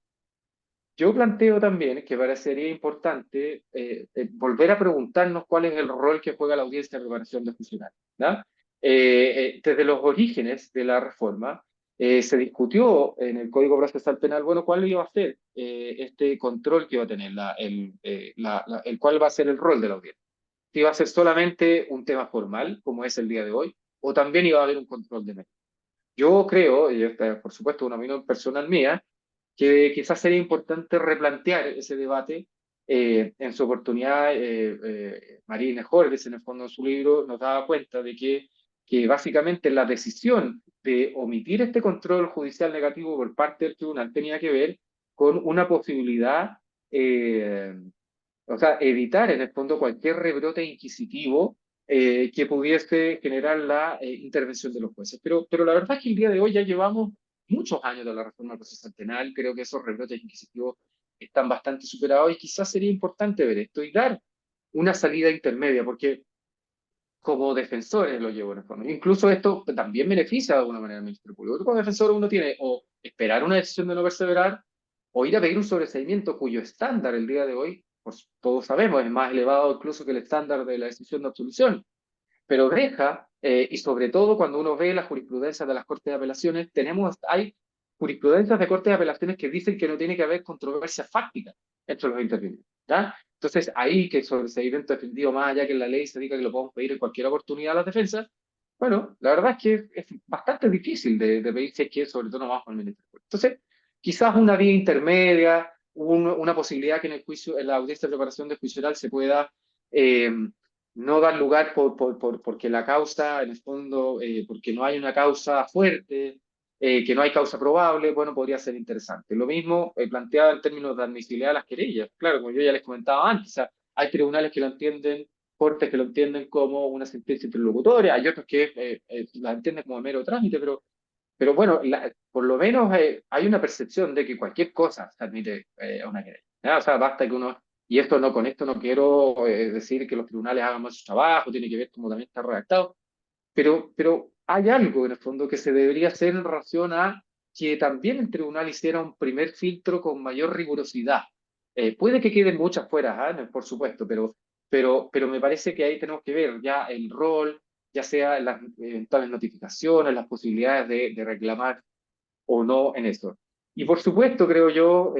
Yo planteo también que parecería importante volver a preguntarnos cuál es el rol que juega la audiencia de preparación de funcionarios, ¿no? Desde los orígenes de la reforma, se discutió en el Código Procesal Penal, bueno, cuál iba a ser este control que iba a tener, el cuál va a ser el rol de la audiencia. Si iba a ser solamente un tema formal, como es el día de hoy, o también iba a haber un control de méritos. Yo creo, y esta, por supuesto, una opinión personal mía, que quizás sería importante replantear ese debate. En su oportunidad, Marina Horvis, en el fondo de su libro, nos daba cuenta de que básicamente la decisión de omitir este control judicial negativo por parte del tribunal tenía que ver con una posibilidad, eh, o sea, evitar en el fondo cualquier rebrote inquisitivo que pudiese generar la intervención de los jueces. Pero la verdad es que el día de hoy ya llevamos muchos años de la reforma procesal penal, creo que esos rebrotes inquisitivos están bastante superados y quizás sería importante ver esto y dar una salida intermedia, porque como defensores lo llevo en el fondo. Incluso esto también beneficia de alguna manera al Ministerio Público. Como defensor uno tiene o esperar una decisión de no perseverar o ir a pedir un sobreseimiento cuyo estándar el día de hoy, pues todos sabemos, es más elevado incluso que el estándar de la decisión de absolución. Pero deja, y sobre todo cuando uno ve las jurisprudencias de las Cortes de Apelaciones, hay jurisprudencias de Cortes de Apelaciones que dicen que no tiene que haber controversia fáctica entre los intervinientes, ¿ya? Entonces, ahí que el sobreseimiento defendido más allá que en la ley se diga que lo podemos pedir en cualquier oportunidad a las defensas, bueno, la verdad es que es bastante difícil de pedir si es que sobre todo no vamos al Ministerio Público. Entonces, quizás una vía intermedia, una posibilidad que en el juicio, en la audiencia de preparación de juicio oral se pueda no dar lugar porque la causa, en el fondo, porque no hay una causa fuerte, que no hay causa probable, bueno, podría ser interesante. Lo mismo planteado en términos de admisibilidad de las querellas. Claro, como yo ya les comentaba antes, o sea, hay tribunales que lo entienden, cortes que lo entienden como una sentencia interlocutoria, hay otros que la entienden como mero trámite, pero bueno, por lo menos hay una percepción de que cualquier cosa se admite a una querella, ¿ya? O sea, basta que uno, y esto no, con esto no quiero decir que los tribunales hagan más su trabajo, tiene que ver cómo también está redactado, pero hay algo en el fondo que se debería hacer en relación a que también el tribunal hiciera un primer filtro con mayor rigurosidad. Puede que queden muchas fuera, ¿eh? Por supuesto, pero me parece que ahí tenemos que ver ya el rol, ya sea las eventuales notificaciones, las posibilidades de reclamar o no en esto. Y por supuesto, creo yo,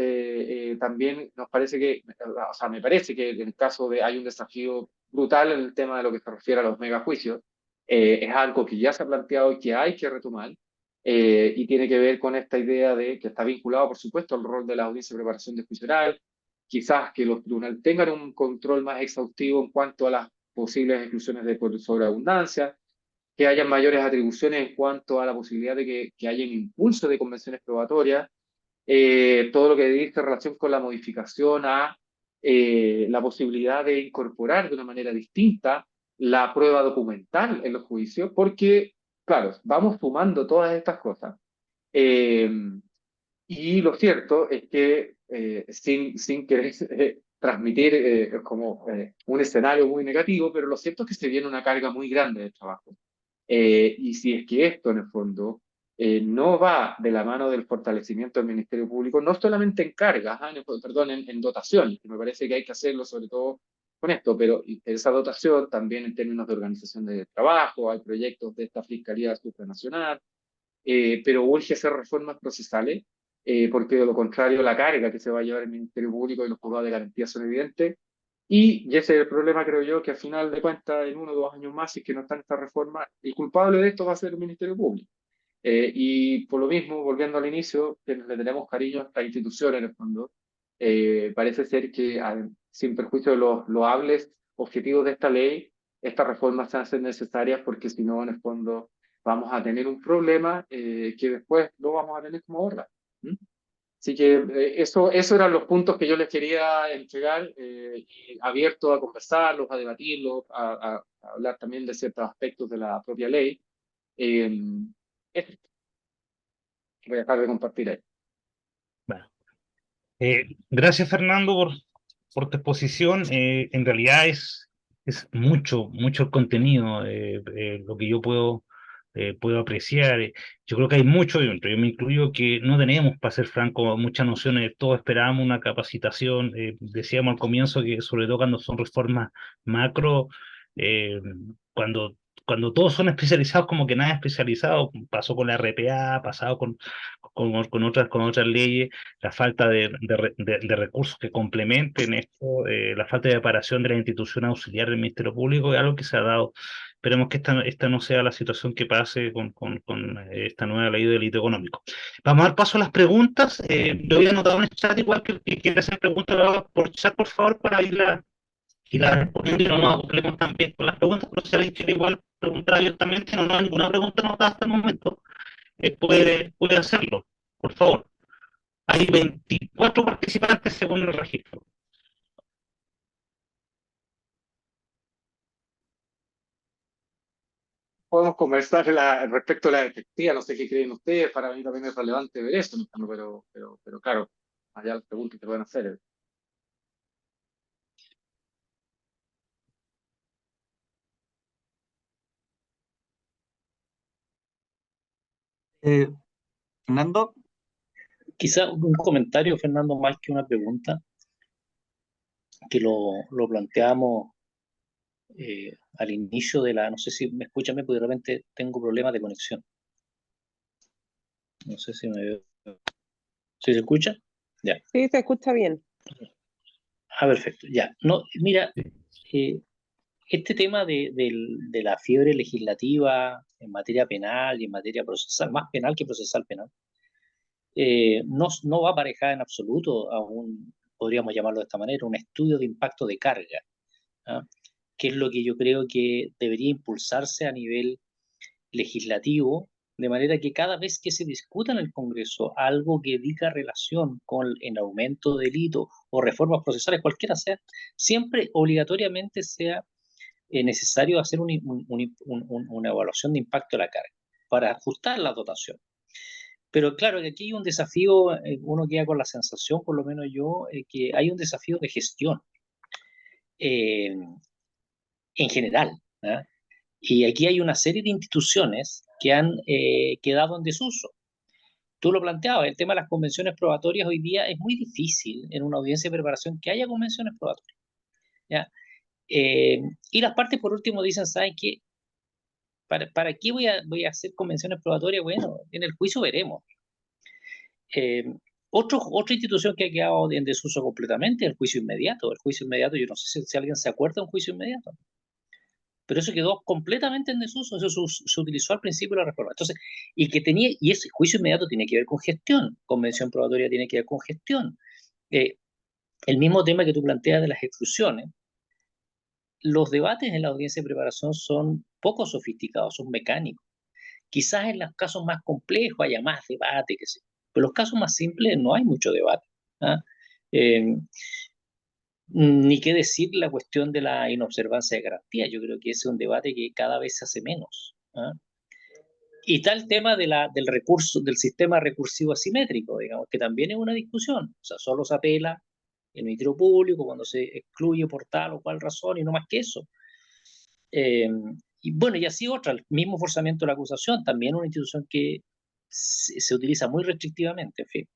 también nos parece que, o sea, me parece que en el caso de, hay un desafío brutal en el tema de lo que se refiere a los megajuicios, es algo que ya se ha planteado y que hay que retomar, y tiene que ver con esta idea de que está vinculado, por supuesto, al rol de la audiencia de preparación de juicio oral, quizás que los tribunales tengan un control más exhaustivo en cuanto a las posibles exclusiones de por sobreabundancia, que haya mayores atribuciones en cuanto a la posibilidad de que haya un impulso de convenciones probatorias, todo lo que dice en relación con la modificación a la posibilidad de incorporar de una manera distinta la prueba documental en los juicios, porque, claro, vamos sumando todas estas cosas. Eh, y lo cierto es que, sin querer transmitir como un escenario muy negativo, pero lo cierto es que se viene una carga muy grande de trabajo. Y si es que esto, en el fondo, no va de la mano del fortalecimiento del Ministerio Público, no solamente en cargas, perdón, en dotación, que me parece que hay que hacerlo sobre todo con esto, pero esa dotación también en términos de organización de trabajo, hay proyectos de esta Fiscalía Supranacional, pero urge hacer reformas procesales, porque de lo contrario la carga que se va a llevar el Ministerio Público y los juzgados de garantía son evidentes. Y ese es el problema, creo yo, que al final de cuentas, en 1 o 2 años más, si es que no está en esta reforma, el culpable de esto va a ser el Ministerio Público. Y por lo mismo, volviendo al inicio, que le tenemos cariño a esta institución en el fondo, parece ser que sin perjuicio de los loables objetivos de esta ley, estas reformas se hacen necesarias porque si no, en el fondo, vamos a tener un problema que después no vamos a tener como ahora. ¿Mm? Así que eso eran los puntos que yo les quería entregar, y abierto a conversarlos, a debatirlos, a hablar también de ciertos aspectos de la propia ley. Esto voy a dejar de compartir ahí. Bueno, gracias, Fernando, por tu exposición. En realidad es mucho, mucho el contenido, lo que yo puedo apreciar. Yo creo que hay mucho dentro, yo me incluyo, que no tenemos, para ser franco, muchas nociones. Todos esperábamos una capacitación. Decíamos al comienzo que, sobre todo cuando son reformas macro, eh, cuando, cuando todos son especializados, como que nada es especializado. Pasó con la RPA, pasado con otras leyes, la falta de recursos que complementen esto, la falta de preparación de la institución auxiliar del Ministerio Público, es algo que se ha dado. Esperemos que esta no sea la situación que pase con esta nueva ley de delito económico. Vamos a dar paso a las preguntas. Yo había anotado en el chat, igual que quiere hacer preguntas, lo haga por chat, por favor, para irla respondiendo, y no nos acoplemos también con las preguntas. Pero si alguien quiere igual preguntar abiertamente, no hay ninguna pregunta anotada hasta el momento, puede hacerlo, por favor. Hay 24 participantes según el registro. Podemos conversar respecto a la efectividad, no sé qué creen ustedes, para mí también es relevante ver eso, ¿no? Pero claro, allá las preguntas que pueden hacer. Eh, Fernando, Quizá un comentario, Fernando, más que una pregunta, que lo planteamos al inicio de la, no sé si me escuchan, porque de repente tengo problemas de conexión. No sé si me veo. ¿Sí se escucha? Ya. Sí, se escucha bien. Ah, perfecto. Ya. No, mira, este tema de la fiebre legislativa en materia penal y en materia procesal, más penal que procesal penal, no va aparejada en absoluto a un, podríamos llamarlo de esta manera, un estudio de impacto de carga, ¿ah? Que es lo que yo creo que debería impulsarse a nivel legislativo, de manera que cada vez que se discuta en el Congreso algo que diga relación con el aumento de delitos o reformas procesales, cualquiera sea, siempre obligatoriamente sea necesario hacer una evaluación de impacto de la carga para ajustar la dotación. Pero claro, que aquí hay un desafío, uno queda con la sensación, por lo menos yo, que hay un desafío de gestión eh, en general, ¿eh? Y aquí hay una serie de instituciones que han quedado en desuso. Tú lo planteabas, el tema de las convenciones probatorias hoy día es muy difícil en una audiencia de preparación que haya convenciones probatorias, ¿ya? Y las partes, por último, dicen, ¿saben qué? ¿Para qué voy a hacer convenciones probatorias? Bueno, en el juicio veremos. Eh, otra institución que ha quedado en desuso completamente es el juicio inmediato. El juicio inmediato, yo no sé si alguien se acuerda de un juicio inmediato, pero eso quedó completamente en desuso. Eso se utilizó al principio de la reforma. Entonces, y ese juicio inmediato tiene que ver con gestión, convención probatoria tiene que ver con gestión. El mismo tema que tú planteas de las exclusiones, los debates en la audiencia de preparación son poco sofisticados, son mecánicos. Quizás en los casos más complejos haya más debate, que sé, pero en los casos más simples no hay mucho debate, ¿ah? Eh, Ni qué decir la cuestión de la inobservancia de garantía. Yo creo que ese es un debate que cada vez se hace menos, ¿ah? Y está el tema del recurso, del sistema recursivo asimétrico, digamos, que también es una discusión. O sea, solo se apela el Ministerio Público cuando se excluye por tal o cual razón y no más que eso. Y bueno, y así otra, el mismo forzamiento de la acusación, también una institución que se utiliza muy restrictivamente, en fin.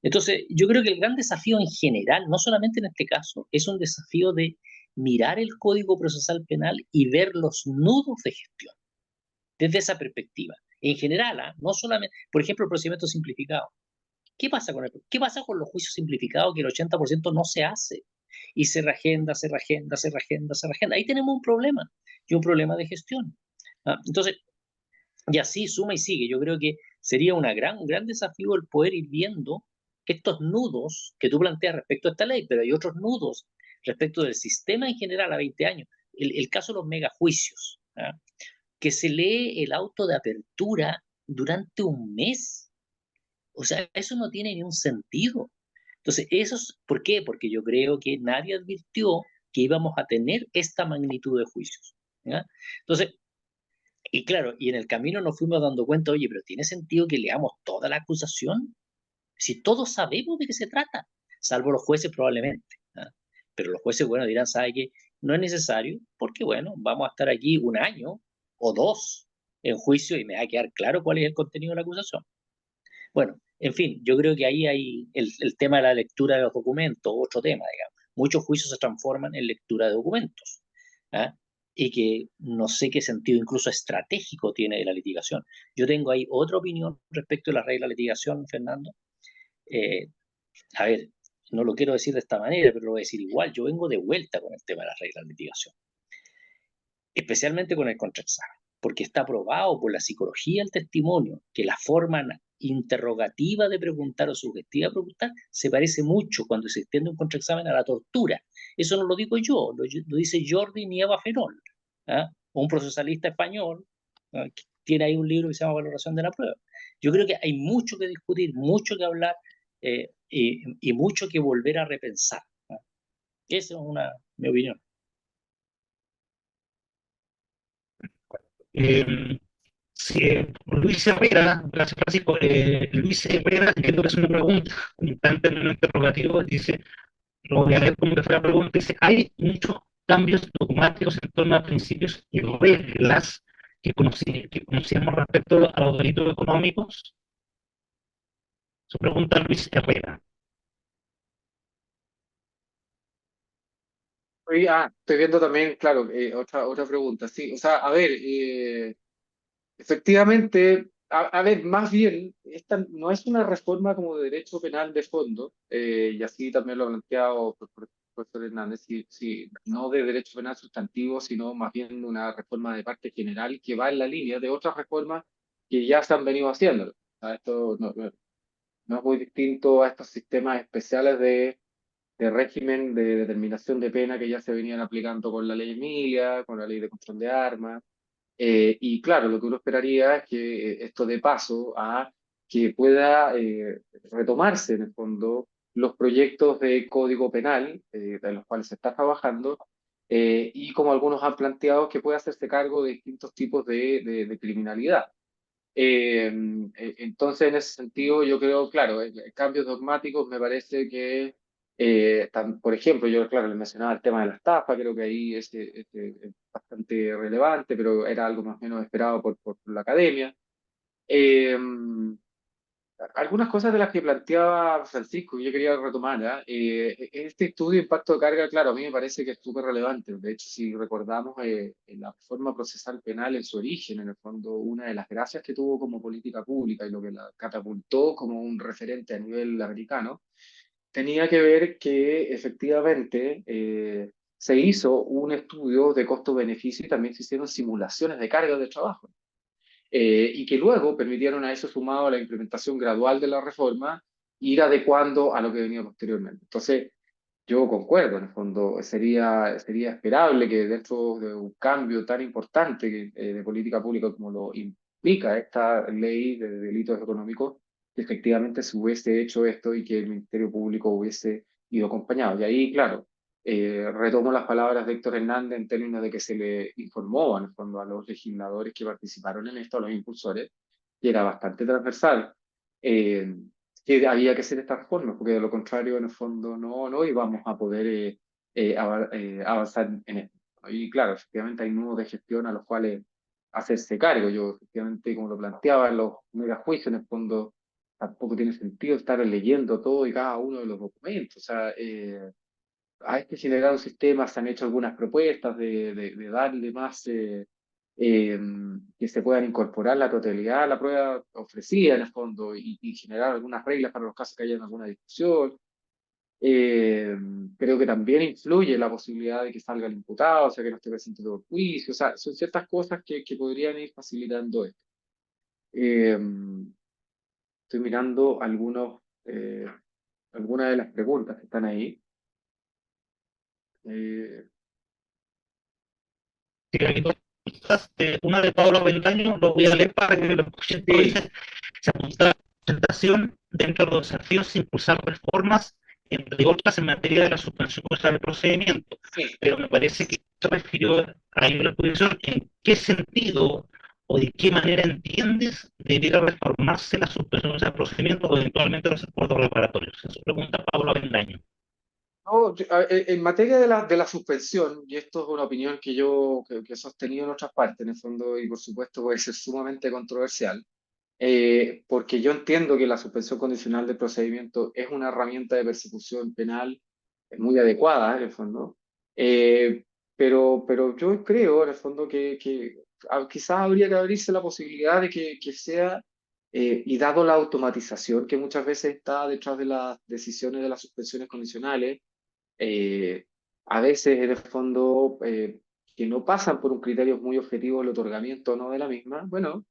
Entonces, yo creo que el gran desafío en general, no solamente en este caso, es un desafío de mirar el Código Procesal Penal y ver los nudos de gestión desde esa perspectiva. En general, ¿ah? No solamente, por ejemplo, el procedimiento simplificado. ¿Qué pasa con los juicios simplificados que el 80% no se hace? Y se reagenda, se reagenda, se reagenda, se reagenda. Ahí tenemos un problema, y un problema de gestión, ¿ah? Entonces, y así suma y sigue. Yo creo que sería un gran desafío el poder ir viendo estos nudos que tú planteas respecto a esta ley, pero hay otros nudos respecto del sistema en general a 20 años. El caso de los megajuicios, ¿ah? Que se lee el auto de apertura durante un mes. O sea, eso no tiene ni un sentido. Entonces, ¿por qué? Porque yo creo que nadie advirtió que íbamos a tener esta magnitud de juicios. ¿Ya? Entonces, y claro, y en el camino nos fuimos dando cuenta, oye, pero ¿tiene sentido que leamos toda la acusación? Si todos sabemos de qué se trata, salvo los jueces probablemente. ¿Ah? Pero los jueces, bueno, dirán, ¿sabe qué? No es necesario, porque bueno, vamos a estar aquí un año o dos en juicio y me va a quedar claro cuál es el contenido de la acusación. Bueno, en fin, yo creo que ahí hay el tema de la lectura de los documentos, otro tema, digamos. Muchos juicios se transforman en lectura de documentos, ¿ah? Y que no sé qué sentido incluso estratégico tiene de la litigación. Yo tengo ahí otra opinión respecto de la regla de litigación, Fernando. Eh, a ver, no lo quiero decir de esta manera, pero lo voy a decir igual. Yo vengo de vuelta con el tema de las reglas de litigación, especialmente con el contraexamen, porque está probado por la psicología del testimonio que la forma interrogativa de preguntar o sugestiva de preguntar se parece mucho cuando se extiende un contraexamen a la tortura. Eso no lo digo yo, lo dice Jordi Nieva Ferol, ¿ah? Un procesalista español, ¿ah? Que tiene ahí un libro que se llama Valoración de la prueba. Yo creo que hay mucho que discutir, mucho que hablar y mucho que volver a repensar. ¿Ah? Esa es mi opinión. Eh, sí, Luis Herrera, gracias Francisco. Luis Herrera, entiendo que es una pregunta, un instante en un interrogativo, dice, lo voy a leer como que fuera pregunta, dice, hay muchos cambios dogmáticos en torno a principios y reglas que conocíamos respecto a los delitos económicos. Su pregunta Luis Herrera. Estoy viendo también, claro, otra pregunta. Sí, o sea, a ver, efectivamente, a ver, más bien, esta no es una reforma como de derecho penal de fondo, y así también lo ha planteado por el profesor Hernández, no de derecho penal sustantivo, sino más bien una reforma de parte general que va en la línea de otras reformas que ya se han venido haciendo. O sea, esto no es muy distinto a estos sistemas especiales de régimen de determinación de pena que ya se venían aplicando con la ley Emilia, con la ley de control de armas. Y claro, lo que uno esperaría es que esto dé paso a que pueda retomarse en el fondo los proyectos de código penal de los cuales se está trabajando y como algunos han planteado que pueda hacerse cargo de distintos tipos de criminalidad. Entonces, en ese sentido, yo creo, claro, cambios dogmáticos me parece que, por ejemplo, yo, claro, le mencionaba el tema de la estafa, creo que ahí es bastante relevante, pero era algo más o menos esperado por la academia. Eh, Algunas cosas de las que planteaba Francisco, que yo quería retomar, ¿ah? Este estudio de impacto de carga, claro, a mí me parece que es súper relevante. De hecho, si recordamos en la reforma procesal penal en su origen, en el fondo, una de las gracias que tuvo como política pública y lo que la catapultó como un referente a nivel americano, tenía que ver que efectivamente se hizo un estudio de costo-beneficio y también se hicieron simulaciones de carga de trabajo y que luego permitieron a eso, sumado a la implementación gradual de la reforma, ir adecuando a lo que venía posteriormente. Entonces, yo concuerdo, en el fondo, sería esperable que dentro de un cambio tan importante de política pública como lo implica esta ley de delitos económicos, que efectivamente se hubiese hecho esto y que el Ministerio Público hubiese ido acompañado. Y ahí, claro, retomo las palabras de Héctor Hernández en términos de que se le informó, en el fondo, a los legisladores que participaron en esto, a los impulsores, que era bastante transversal. Eh, que había que hacer estas reformas, porque de lo contrario, en el fondo, no íbamos a poder avanzar en esto. Y claro, efectivamente hay nudos de gestión a los cuales hacerse cargo. Yo, efectivamente, como lo planteaba en los megajuicios, en el fondo, tampoco tiene sentido estar leyendo todo y cada uno de los documentos. O sea, hay que generar un sistema, se han hecho algunas propuestas de darle más, eh, que se puedan incorporar la totalidad a la prueba ofrecida en el fondo y generar algunas reglas para los casos que hayan alguna discusión. Eh, Creo que también influye la posibilidad de que salga el imputado, o sea, que no esté presente todo el juicio, o sea, son ciertas cosas que podrían ir facilitando esto. Eh, Estoy mirando algunas de las preguntas que están ahí. Sí, hay dos cosas, una de Pablo Avendaño, lo voy a leer para que lo escuchen todos. Sí, Dice: se apunta a la presentación dentro de los desafíos impulsar reformas, entre otras en materia de la suspensión del procedimiento. sí. Pero me parece que se refirió a la exposición en qué sentido o de qué manera entiendes debiera reformarse la suspensión del procedimiento o eventualmente los acuerdos reparatorios. Eso pregunta Pablo Avendaño. No, en materia de la suspensión, y esto es una opinión que yo que he sostenido en otras partes, en el fondo, y por supuesto puede ser sumamente controversial, porque yo entiendo que la suspensión condicional del procedimiento es una herramienta de persecución penal muy adecuada, en el fondo, eh, pero yo creo, en el fondo, que quizás habría que abrirse la posibilidad de que sea, y dado la automatización que muchas veces está detrás de las decisiones de las suspensiones condicionales, eh, a veces en el fondo que no pasan por un criterio muy objetivo el otorgamiento o no de la misma, bueno,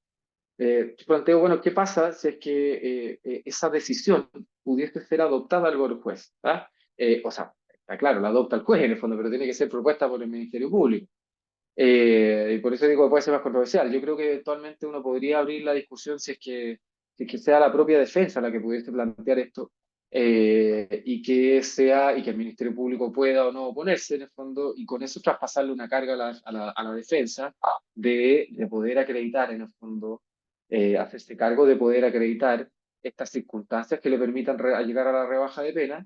yo planteo, bueno, ¿qué pasa si es que esa decisión pudiese ser adoptada por el juez? ¿Ah? O sea, está claro, la adopta el juez en el fondo, pero tiene que ser propuesta por el Ministerio Público. Y por eso digo que puede ser más controversial. Yo creo que eventualmente uno podría abrir la discusión si es que sea la propia defensa la que pudiese plantear esto, y que el Ministerio Público pueda o no oponerse en el fondo, y con eso traspasarle una carga a la defensa de poder acreditar en el fondo, hacerse cargo de poder acreditar estas circunstancias que le permitan llegar a la rebaja de pena,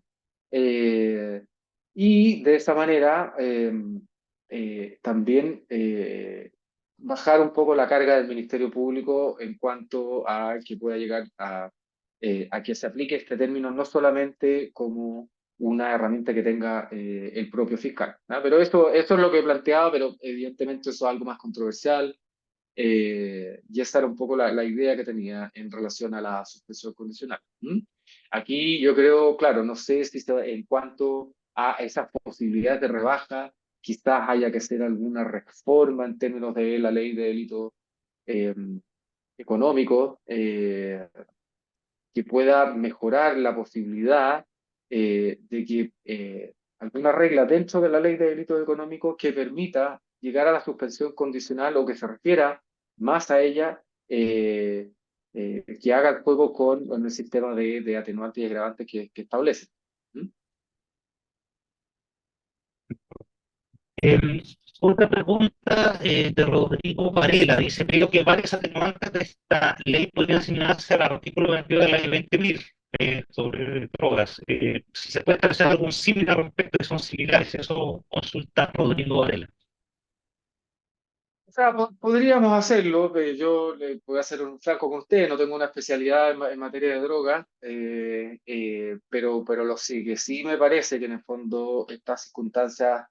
eh, y de esa manera también bajar un poco la carga del Ministerio Público en cuanto a que pueda llegar a que se aplique este término no solamente como una herramienta que tenga el propio fiscal, ¿no? Pero esto es lo que he planteado, pero evidentemente eso es algo más controversial, y esa era un poco la idea que tenía en relación a la suspensión condicional. ¿Mm? Aquí yo creo, claro, no sé si en cuanto a esas posibilidades de rebaja, quizás haya que hacer alguna reforma en términos de la ley de delito eh, económico, que pueda mejorar la posibilidad de que alguna regla dentro de la ley de delitos económicos que permita llegar a la suspensión condicional o que se refiera más a ella, que haga juego con el sistema de atenuantes y agravantes que establece. ¿Mm? Eh, Otra pregunta de Rodrigo Varela. Dice: creo que varias atenuantes de esta ley podrían asignarse al artículo 22 de la ley 20.000 sobre drogas. Si se puede establecer algún similar al respecto, que son similares, eso consulta Rodrigo Varela. O sea, podríamos hacerlo, yo le voy a hacer un flaco con usted, no tengo una especialidad en materia de drogas, pero lo sí, que sí me parece que en el fondo estas circunstancias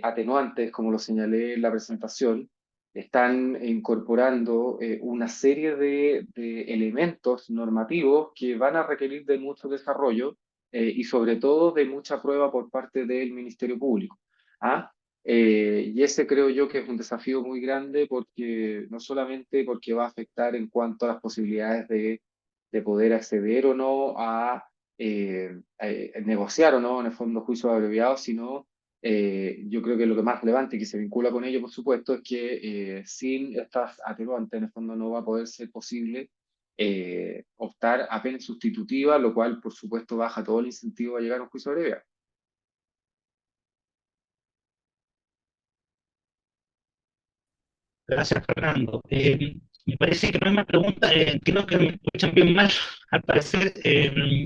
atenuantes, como lo señalé en la presentación, están incorporando una serie de elementos normativos que van a requerir de mucho desarrollo, y sobre todo de mucha prueba por parte del Ministerio Público. ¿Ah? Y ese creo yo que es un desafío muy grande, porque no solamente porque va a afectar en cuanto a las posibilidades de poder acceder o no a negociar o no en el fondo juicios abreviados, sino yo creo que lo que más relevante y que se vincula con ello, por supuesto, es que sin estas atenuantes en el fondo no va a poder ser posible optar a pena sustitutiva, lo cual por supuesto baja todo el incentivo a llegar a un juicio abreviado. Gracias, Fernando. Me parece que no hay más preguntas. Creo que me escuchan bien mal, al parecer.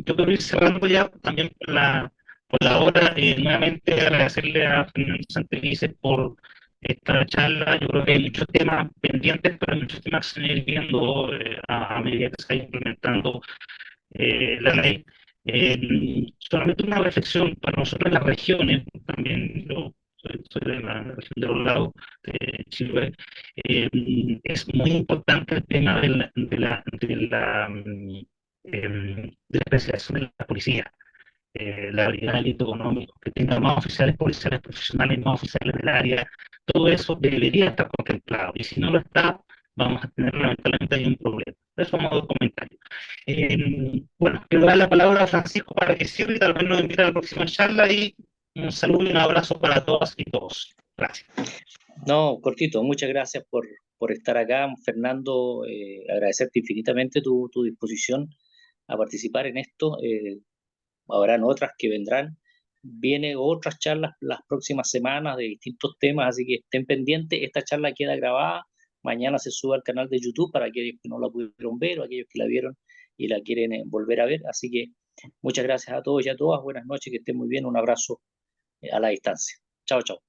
Yo quiero ir cerrando ya también por la hora. Nuevamente agradecerle a Fernando Santelices por esta charla. Yo creo que hay muchos temas pendientes, pero hay muchos temas que se van a ir viendo a medida que se vaya implementando la ley. Solamente una reflexión para nosotros en las regiones, también yo soy de la región de los lagos de Chile. eh, es muy importante el tema de la especialización de la policía, la brigada de delito económico, que tenga más oficiales policiales profesionales, más oficiales del área. Todo eso debería estar contemplado, y si no lo está, vamos a tener lamentablemente ahí un problema. Eso modo de comentario. Bueno, quiero dar la palabra a Francisco para que cierre y tal vez nos invite a la próxima charla y Un saludo y un abrazo para todas y todos. Gracias. No, cortito, muchas gracias por estar acá, Fernando. Agradecerte infinitamente tu disposición a participar en esto. Habrán otras que vendrán. Vienen otras charlas las próximas semanas de distintos temas, así que estén pendientes. Esta charla queda grabada. Mañana se sube al canal de YouTube para aquellos que no la pudieron ver o aquellos que la vieron y la quieren volver a ver. Así que muchas gracias a todos y a todas. Buenas noches, que estén muy bien. Un abrazo a la distancia. Chao, chao.